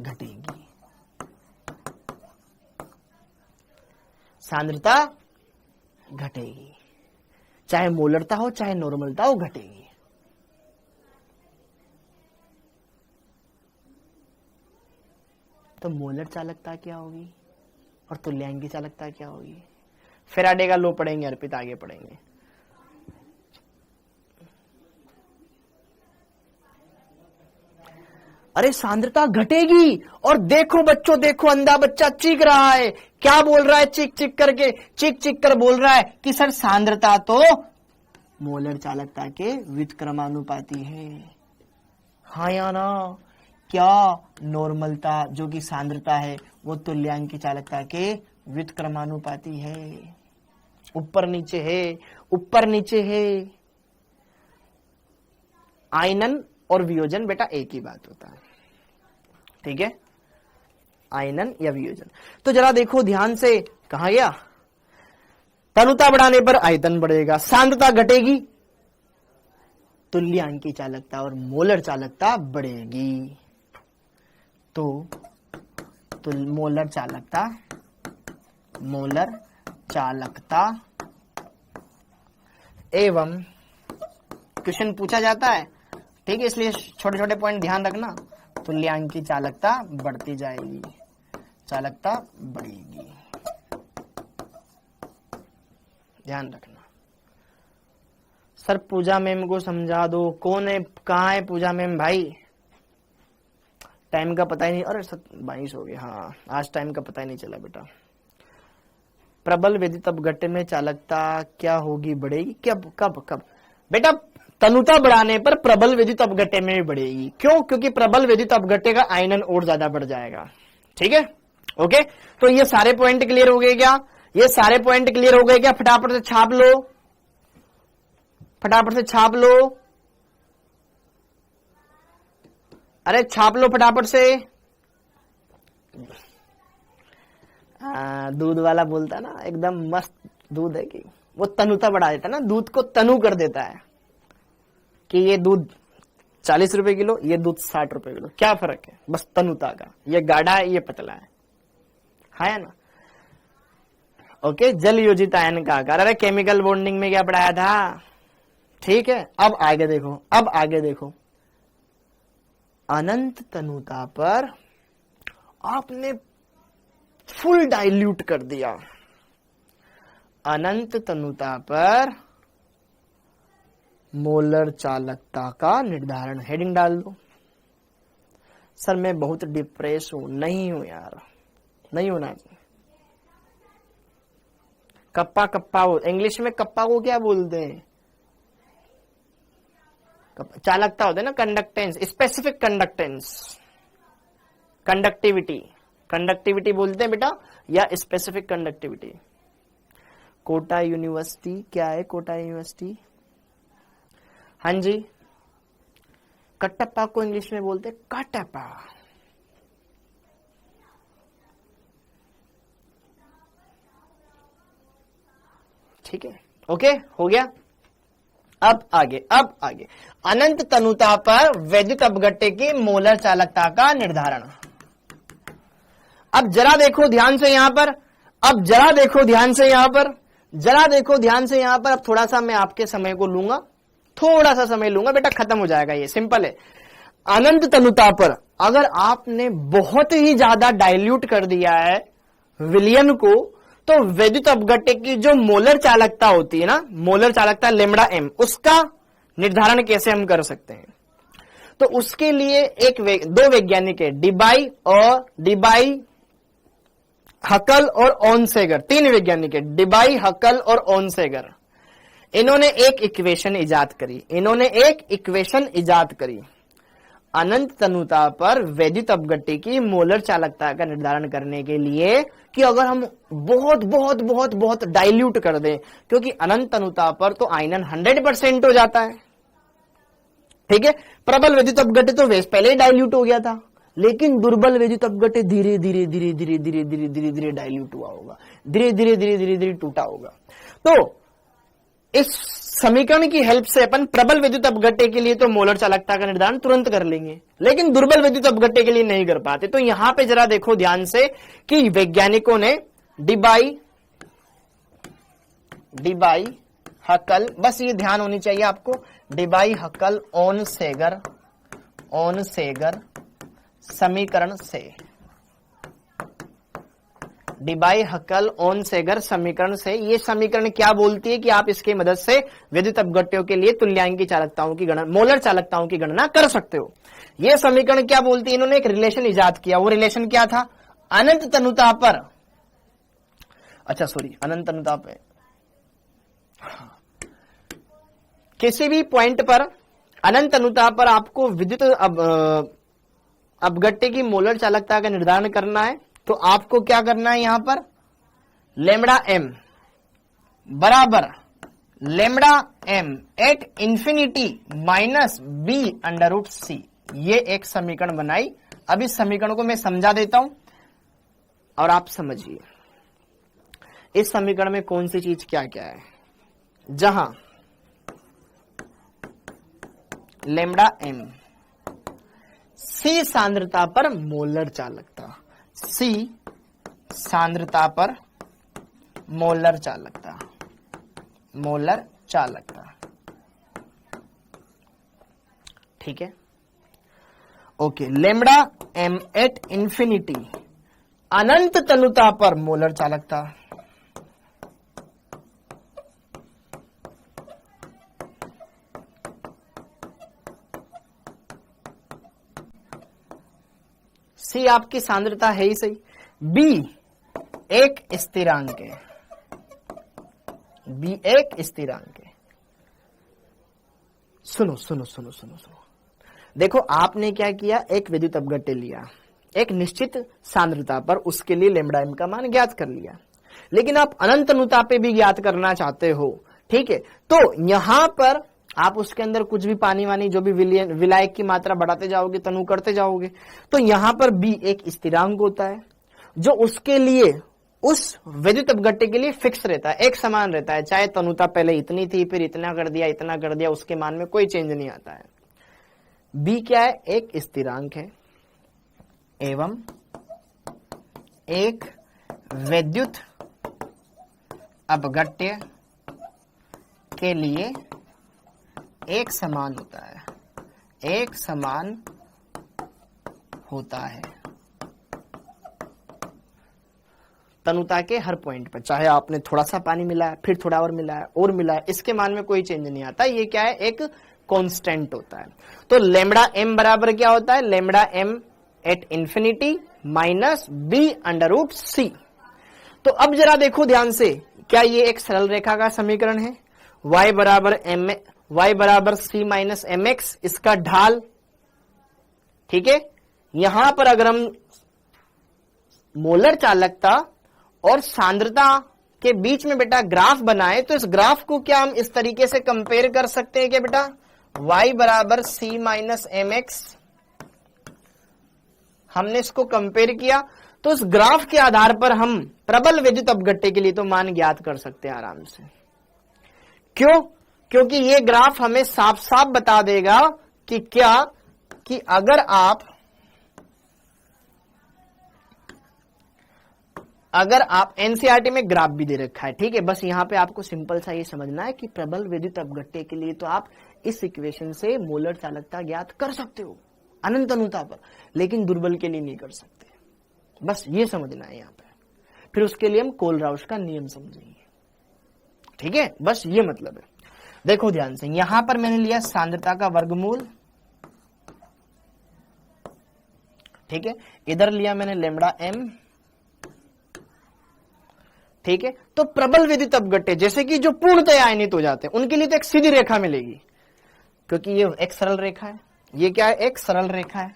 घटेगी, सांद्रता घटेगी, चाहे मोलरता हो चाहे नॉर्मलता हो, घटेगी। तो मोलर चालकता क्या होगी और तुल्यांक की चालकता क्या होगी? फेराडे का लो पढ़ेंगे अर्पित, आगे पढ़ेंगे। अरे सांद्रता घटेगी, और देखो बच्चों, देखो अंधा बच्चा चीख रहा है, क्या बोल रहा है? चीख चीख करके, चीख चीख कर बोल रहा है कि सर सांद्रता तो मोलर चालकता के व्युत्क्रमानुपाती है। हाँ या ना? क्या नॉर्मलता जो कि सांद्रता है वो तुल्यांक की चालकता के व्युत्क्रमानुपाती है? ऊपर नीचे है, ऊपर नीचे है। आयनन और वियोजन बेटा एक ही बात होता है, ठीक है, आयनन या वियोजन। तो जरा देखो ध्यान से, कहा गया? तनुता बढ़ाने पर आयतन बढ़ेगा, सांद्रता घटेगी, तुल्यांक की चालकता और मोलर चालकता बढ़ेगी। तो मोलर चालकता एवं क्वेश्चन पूछा जाता है, ठीक है, इसलिए छोटे छोटे पॉइंट ध्यान रखना। तुल्यांक की चालकता बढ़ती जाएगी, चालकता बढ़ेगी, ध्यान रखना। सर पूजा मैम को समझा दो, कौन है, कहाँ है पूजा मैम भाई? टाइम का पता ही नहीं, अरे 22 हो गया, हाँ आज टाइम का पता ही नहीं चला बेटा। प्रबल विद्युत अपघट्य में चालकता क्या होगी, बढ़ेगी? कब कब कब बेटा? तनुता बढ़ाने पर प्रबल विद्युत अपघट्य में भी बढ़ेगी। क्यों? क्योंकि प्रबल विद्युत अपघट्य का आयनन और ज्यादा बढ़ जाएगा, ठीक है, ओके। तो ये सारे पॉइंट क्लियर हो गए क्या? ये सारे पॉइंट क्लियर हो गए क्या? फटाफट से छाप लो, फटाफट से छाप लो, अरे छाप लो फटाफट से। दूध वाला बोलता ना, एकदम मस्त दूध है कि वो तनुता बढ़ा देता ना, दूध को तनु कर देता है कि ये दूध 40 रुपए किलो, ये दूध 60 रुपए किलो, क्या फर्क है? बस तनुता का, ये गाढ़ा है ये पतला है ना? ओके, जल योजित आयन का आकार। अरे केमिकल बॉन्डिंग में क्या पढ़ाया था, ठीक है। अब आगे देखो, अब आगे देखो, अनंत तनुता पर आपने फुल डाइल्यूट कर दिया। अनंत तनुता पर मोलर चालकता का निर्धारण, हेडिंग डाल दो। सर मैं बहुत डिप्रेस हूं, नहीं हूं यार, नहीं होना चाहिए। कप्पा कप्पा, इंग्लिश में कप्पा को क्या बोलते हैं? चालकता होता है ना, conductance, specific conductance, conductivity, conductivity बोलते हैं बेटा, या स्पेसिफिक कंडक्टिविटी। कोटा यूनिवर्सिटी क्या है? कोटा यूनिवर्सिटी, हाँ जी, कटप्पा को इंग्लिश में बोलते हैं कटप्पा। ठीक है, ओके, हो गया। अब आगे, अब आगे, अनंत तनुता पर वैद्युत अपघट्य की मोलर चालकता का निर्धारण। अब जरा देखो ध्यान से यहां पर, अब जरा देखो ध्यान से यहां पर, जरा देखो ध्यान से यहां पर, अब थोड़ा सा मैं आपके समय को लूंगा, थोड़ा सा समय लूंगा बेटा, खत्म हो जाएगा, ये सिंपल है। अनंत तनुता पर अगर आपने बहुत ही ज्यादा डाइल्यूट कर दिया है विलयन को, तो वैद्युत अपघट्य की जो मोलर चालकता होती है ना, मोलर चालकता लैम्डा एम, उसका निर्धारण कैसे हम कर सकते हैं? तो उसके लिए दो वैज्ञानिक है, डिबाई हकल और ऑनसेगर, तीन वैज्ञानिक है, डिबाई हकल और ऑनसेगर। इन्होंने एक इक्वेशन इजाद करी अनंत तनुता पर वैद्युत अपघट्य की मोलर चालकता का निर्धारण करने के लिए, कि अगर हम बहुत बहुत बहुत बहुत डाइल्यूट कर दें, क्योंकि अनंत तनुता पर तो आयनन 100% हो जाता है, ठीक है। प्रबल वैद्युत अपघट्य तो पहले ही डाइल्यूट हो गया था, लेकिन दुर्बल वैद्युत अपघट्य धीरे धीरे धीरे धीरे धीरे धीरे धीरे धीरे डाइल्यूट हुआ होगा, धीरे धीरे धीरे धीरे धीरे टूटा होगा। तो इस समीकरण की हेल्प से अपन प्रबल वैद्युत अपघट्य के लिए तो मोलर चालकता का निर्धारण तुरंत कर लेंगे, लेकिन दुर्बल वैद्युत अपघट्य के लिए नहीं कर पाते। तो यहां पे जरा देखो ध्यान से कि वैज्ञानिकों ने डिबाई हकल, बस ये ध्यान होनी चाहिए आपको, डिबाई हकल ऑनसेगर समीकरण से, डिबाई हकल ऑनसेगर समीकरण से, ये समीकरण क्या बोलती है कि आप इसकी मदद से विद्युत अपघट्यों के लिए तुल्यांकी चालकताओं की गणना, मोलर चालकताओं की गणना कर सकते हो। ये समीकरण क्या बोलती है? इन्होंने एक रिलेशन इजाद किया, वो रिलेशन क्या था? अनंत तनुता पर, अनंत तनुता पे किसी भी पॉइंट पर अनंत तनुता पर आपको विद्युत अपघट्य की मोलर चालकता का निर्धारण करना है, तो आपको क्या करना है? यहां पर लैम्डा एम बराबर lambda M at infinity minus B under root C, ये एक समीकरण बनाई। अब इस समीकरण को मैं समझा देता हूं और आप समझिए इस समीकरण में कौन सी चीज क्या क्या है। जहां लैम्डा एम सी सांद्रता पर मोलर चालकता, सी सांद्रता पर मोलर चालकता, ठीक है, okay. Lambda M at infinity अनंत तनुता पर मोलर चालकता, सी आपकी सांद्रता है ही सही, बी एक स्थिरांक है, बी एक स्थिरांक है। सुनो सुनो सुनो सुनो सुनो, देखो आपने क्या किया, एक विद्युत अपघट्य लिया एक निश्चित सांद्रता पर, उसके लिए लैम्डा एम का मान ज्ञात कर लिया, लेकिन आप अनंत तनुता पे भी ज्ञात करना चाहते हो, ठीक है। तो यहां पर आप उसके अंदर कुछ भी पानी वानी जो भी विलायक की मात्रा बढ़ाते जाओगे, तनु करते जाओगे, तो यहां पर बी एक स्थिरांक होता है जो उसके लिए, उस विद्युत अपघट्य के लिए फिक्स रहता है, एक समान रहता है, चाहे तनुता पहले इतनी थी फिर इतना कर दिया, उसके मान में कोई चेंज नहीं आता है। बी क्या है? एक स्थिरांक है एवं एक विद्युत अपघट्य के लिए एक समान होता है, एक समान होता है तनुता के हर पॉइंट पर, चाहे आपने थोड़ा सा पानी मिलाया फिर थोड़ा और मिलाया, इसके मान में कोई चेंज नहीं आता, ये क्या है? एक कांस्टेंट होता है। तो लैम्डा एम बराबर क्या होता है? Lambda M at infinity minus B under root C. तो अब जरा देखो ध्यान से, क्या ये एक सरल रेखा का समीकरण है? y बराबर सी माइनस एम एक्स, इसका ढाल, ठीक है। यहां पर अगर हम मोलर चालकता और सांद्रता के बीच में बेटा ग्राफ बनाए, तो इस ग्राफ को क्या हम इस तरीके से कंपेयर कर सकते हैं क्या बेटा? y बराबर सी माइनस एम एक्स, हमने इसको कंपेयर किया, तो इस ग्राफ के आधार पर हम प्रबल विद्युत अपघट्य के लिए तो मान ज्ञात कर सकते हैं आराम से। क्यों? क्योंकि ये ग्राफ हमें साफ साफ बता देगा कि क्या, कि अगर आप एनसीईआरटी में ग्राफ भी दे रखा है, ठीक है, बस यहां पे आपको सिंपल सा ये समझना है कि प्रबल विद्युत अपघट्य के लिए तो आप इस इक्वेशन से मोलर चालकता ज्ञात कर सकते हो अनंत अनुता पर, लेकिन दुर्बल के लिए नहीं कर सकते। बस ये समझना है यहां पे। फिर उसके लिए हम कोलराउश का नियम समझेंगे, ठीक है, बस ये मतलब है। देखो ध्यान से, यहां पर मैंने लिया सांद्रता का वर्गमूल, ठीक है, इधर लिया मैंने लैम्ब्डा एम, ठीक है। तो प्रबल विद्युत अपघट्य जैसे कि जो पूर्णतया आयनित हो जाते हैं उनके लिए तो एक सीधी रेखा मिलेगी, क्योंकि ये एक सरल रेखा है, ये क्या है, एक सरल रेखा है।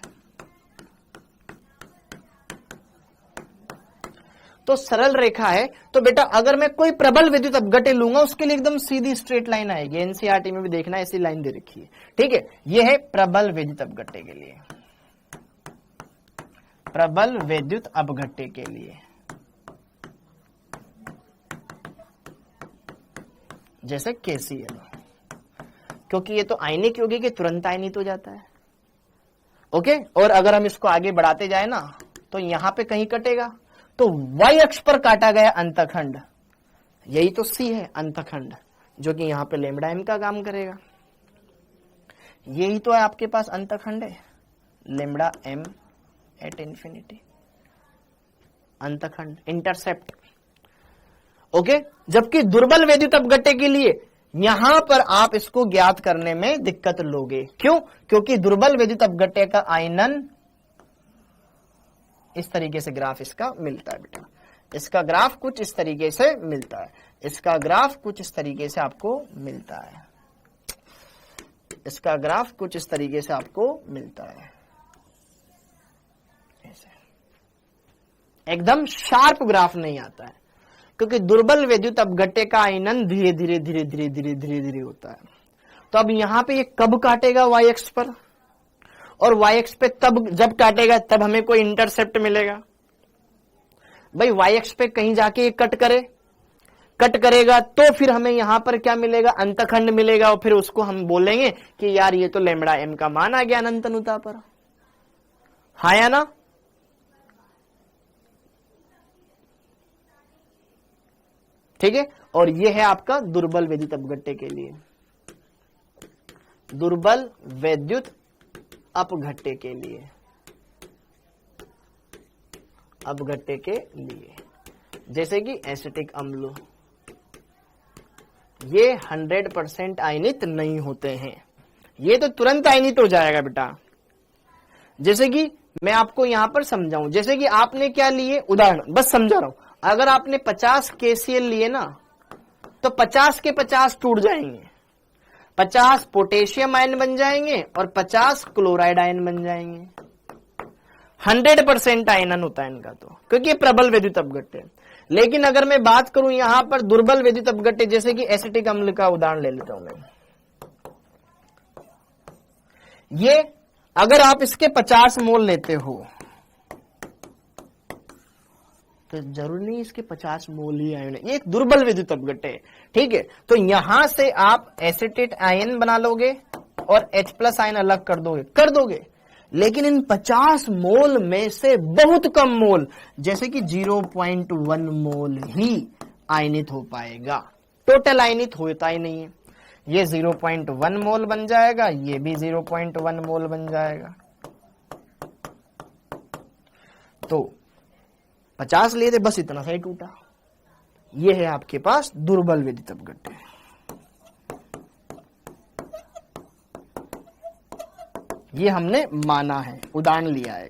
तो सरल रेखा है, तो बेटा अगर मैं कोई प्रबल विद्युत अपघट्य लूंगा उसके लिए एकदम सीधी स्ट्रेट लाइन आएगी। एनसीईआरटी में भी देखना ऐसी लाइन दे रखी है, ठीक है। ये है प्रबल विद्युत अपघट्य के लिए, प्रबल विद्युत अपघट्य के लिए, जैसे KCl, क्योंकि ये तो आयनिक यौगिक के तुरंत आयनित हो जाता है, ओके। और अगर हम इसको आगे बढ़ाते जाए ना तो यहां पे कहीं कटेगा, तो y अक्ष पर काटा गया अंतखंड, यही तो C है अंतखंड, जो कि यहां पे लैम्ब्डा m का काम करेगा। यही तो है आपके पास अंतखंड है, लैम्ब्डा m एट इंफिनिटी, अंतखंड, इंटरसेप्ट, ओके। जबकि दुर्बल विद्युत अपघट्य के लिए यहां पर आप इसको ज्ञात करने में दिक्कत लोगे। क्यों? क्योंकि दुर्बल विद्युत अपघट्य का आयनन इस तरीके से ग्राफ इसका मिलता है बेटा, इसका ग्राफ कुछ इस तरीके से मिलता है, इसका ग्राफ कुछ इस तरीके से आपको मिलता है, इसका ग्राफ कुछ इस तरीके से आपको मिलता है, एकदम शार्प ग्राफ नहीं आता है, क्योंकि दुर्बल विद्युत अपघट्य का आयनन धीरे धीरे धीरे धीरे धीरे धीरे धीरे होता है। तो अब यहां पे ये कब काटेगा y अक्ष पर, और y अक्ष पे तब जब काटेगा तब हमें कोई इंटरसेप्ट मिलेगा। भाई y अक्ष पे कहीं जाके ये कट करेगा तो फिर हमें यहां पर क्या मिलेगा, अंतखंड मिलेगा, और फिर उसको हम बोलेंगे कि यार ये तो लैम्ब्डा m का मान आ गया अनंत अनुता पर, हाँ या ना। ठीक है, और ये है आपका दुर्बल विद्युत अपघट्य के लिए, दुर्बल विद्युत अपघट्य के लिए, अपघट्य के लिए, जैसे कि एसिटिक अम्ल, ये 100% आयनित नहीं होते हैं, ये तो तुरंत आयनित हो जाएगा बेटा। जैसे कि मैं आपको यहां पर समझाऊं, जैसे कि आपने क्या लिए, उदाहरण बस समझा रहा हूं, अगर आपने 50 KCl लिए ना तो 50 के 50 टूट जाएंगे, 50 पोटेशियम आयन बन जाएंगे और 50 क्लोराइड आयन बन जाएंगे। 100% आयनन होता है इनका, तो क्योंकि प्रबल विद्युत अपघट्य। लेकिन अगर मैं बात करूं यहां पर दुर्बल विद्युत अपघट्य, जैसे कि एसिटिक अम्ल का उदाहरण ले लेता हूं मैं, ये अगर आप इसके 50 मोल लेते हो तो जरूरी नहीं इसके 50 मोल ही आयन है, ये एक दुर्बल विद्युत अपघट्य है, ठीक है। तो यहां से आप एसिटेट आयन बना लोगे और H+ आयन अलग कर दोगे, लेकिन इन 50 मोल में से बहुत कम मोल, जैसे कि 0.1 मोल ही आयनित हो पाएगा, टोटल आयनित होता ही नहीं है। ये 0.1 मोल बन जाएगा, ये भी 0.1 मोल बन जाएगा। तो 50 लिए थे, बस इतना सा ही टूटा। ये है आपके पास दुर्बल विद्युत अपघट्य। ये हमने माना है, उदाहरण लिया है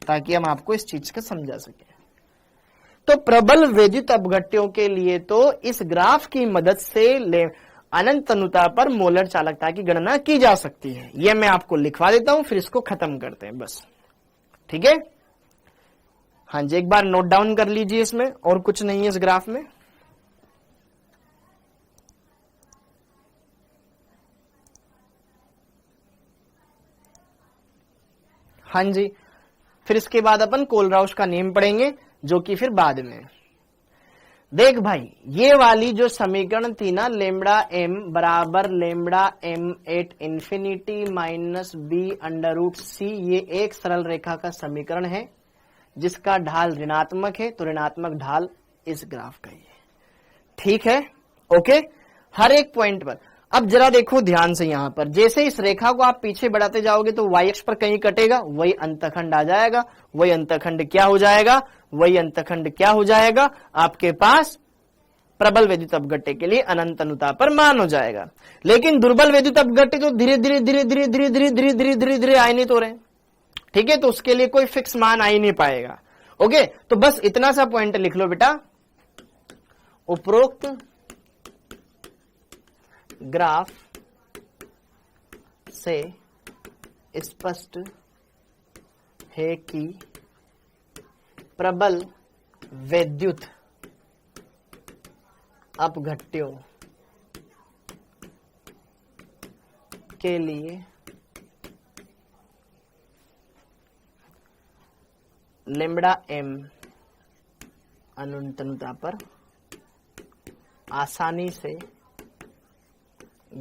ताकि हम आपको इस चीज को समझा सके। तो प्रबल विद्युत अपघट्यों के लिए तो इस ग्राफ की मदद से अनंत अनुता पर मोलर चालकता की गणना की जा सकती है। यह मैं आपको लिखवा देता हूं, फिर इसको खत्म करते हैं बस, ठीक है। हाँ जी, एक बार नोट डाउन कर लीजिए, इसमें और कुछ नहीं है इस ग्राफ में। हाँ जी, फिर इसके बाद अपन कोलराउश का नियम पढ़ेंगे, जो कि फिर बाद में। देख भाई, ये वाली जो समीकरण थी ना, लैम्ब्डा m बराबर lambda m at infinity minus b under root c, ये एक सरल रेखा का समीकरण है, जिसका ढाल ऋणात्मक है तो ऋणात्मक ढाल इस ग्राफ का ही है। ठीक है, ओके, हर एक पॉइंट पर। अब जरा देखो ध्यान से, यहां पर जैसे इस रेखा को आप पीछे बढ़ाते जाओगे तो y अक्ष पर कहीं कटेगा, वही अंतखंड आ जाएगा, वही अंतखंड क्या हो जाएगा, वही अंतखंड क्या हो जाएगा, आपके पास प्रबल वैद्युत अपघट्य के लिए अनंत अनुताप पर मान हो जाएगा। लेकिन दुर्बल वैद्युत अपघट्य तो धीरे धीरे धीरे धीरे धीरे धीरे धीरे धीरे धीरे धीरे आयनित हो रहे हैं। ठीक है, तो उसके लिए कोई फिक्स मान आ ही नहीं पाएगा। ओके, तो बस इतना सा पॉइंट लिख लो बेटा, उपरोक्त ग्राफ से स्पष्ट है कि प्रबल वैद्युत अपघट्यों के लिए लैम्ब्डा m अनंतता पर आसानी से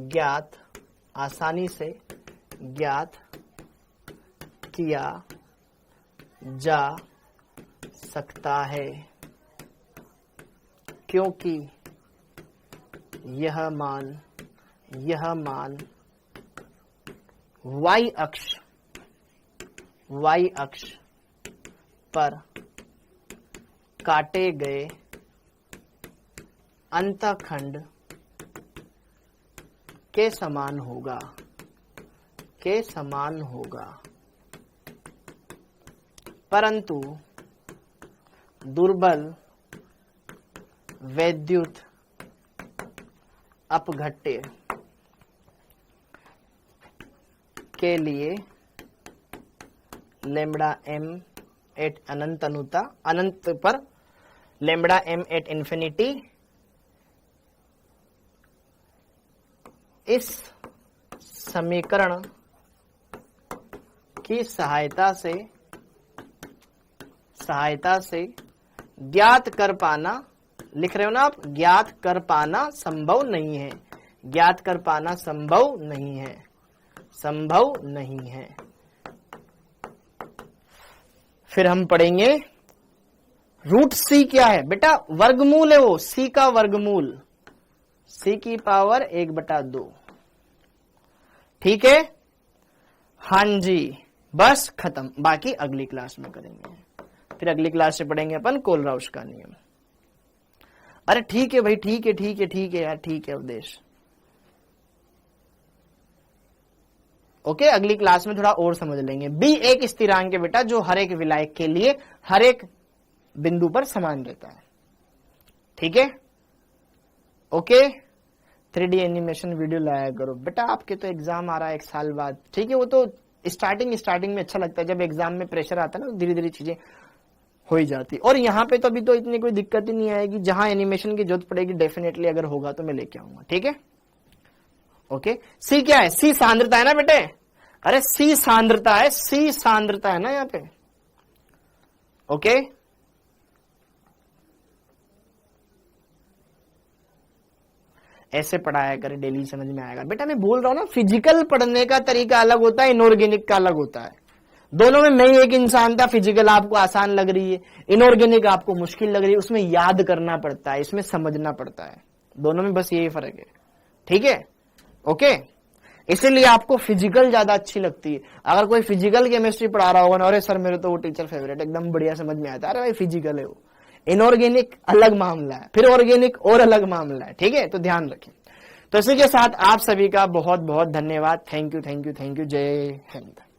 ज्ञात किया जा सकता है, क्योंकि यह मान y अक्ष पर काटे गए अंतखंड के समान होगा, परंतु दुर्बल वैद्युत अपघट्य के लिए लैम्ब्डा m एट अनंत अनुता, अनंत पर लैम्ब्डा m एट इंफिनिटी इस समीकरण की सहायता से ज्ञात कर पाना, लिख रहे हो ना आप, ज्ञात कर पाना संभव नहीं है। फिर हम पढ़ेंगे रूट सी क्या है बेटा, वर्गमूल है वो, सी का वर्गमूल, सी की पावर 1/2। ठीक है, हाँ जी, बस खत्म, बाकी अगली क्लास में करेंगे। फिर अगली क्लास से पढ़ेंगे अपन कोलराउश का नियम। अरे ठीक है भाई, ठीक है यार, ठीक है अवधेश। ओके, अगली क्लास में थोड़ा और समझ लेंगे। बी एक स्थिरांक है बेटा, जो हर एक विलायक के लिए हर एक बिंदु पर समान रहता है। ठीक है, ओके, 3D एनिमेशन वीडियो लाया करो बेटा, आपके तो एग्जाम आ रहा है 1 साल बाद। ठीक है, वो तो स्टार्टिंग में अच्छा लगता है, जब एग्जाम में प्रेशर आता है ना, धीरे धीरे चीजें हो ही जाती। और यहाँ पे तो अभी तो इतनी कोई दिक्कत ही नहीं आएगी, जहां एनिमेशन की जरूरत पड़ेगी डेफिनेटली अगर होगा तो मैं लेके आऊंगा। ठीक है, ओके। सी क्या है, सी सांद्रता है ना बेटे, अरे सी सांद्रता है ना यहाँ पे। ओके, ऐसे पढ़ाया करे, डेली समझ में आएगा बेटा। मैं बोल रहा हूं ना, फिजिकल पढ़ने का तरीका अलग होता है, इनऑर्गेनिक का अलग होता है। दोनों में मैं एक इंसान था, फिजिकल आपको आसान लग रही है, इनऑर्गेनिक आपको मुश्किल लग रही है, उसमें याद करना पड़ता है, इसमें समझना पड़ता है। दोनों में बस यही फर्क है। ठीक है, ओके, इसीलिए आपको फिजिकल ज्यादा अच्छी लगती है। अगर कोई फिजिकल केमिस्ट्री पढ़ा रहा होगा ना, अरे सर मेरे तो वो टीचर फेवरेट, एकदम बढ़िया समझ में आता है, अरे भाई फिजिकल है वो। इनऑर्गेनिक अलग मामला है, फिर ऑर्गेनिक और अलग मामला है। ठीक है, तो ध्यान रखें। तो इसी के साथ आप सभी का बहुत बहुत धन्यवाद। Thank you. जय हिंद।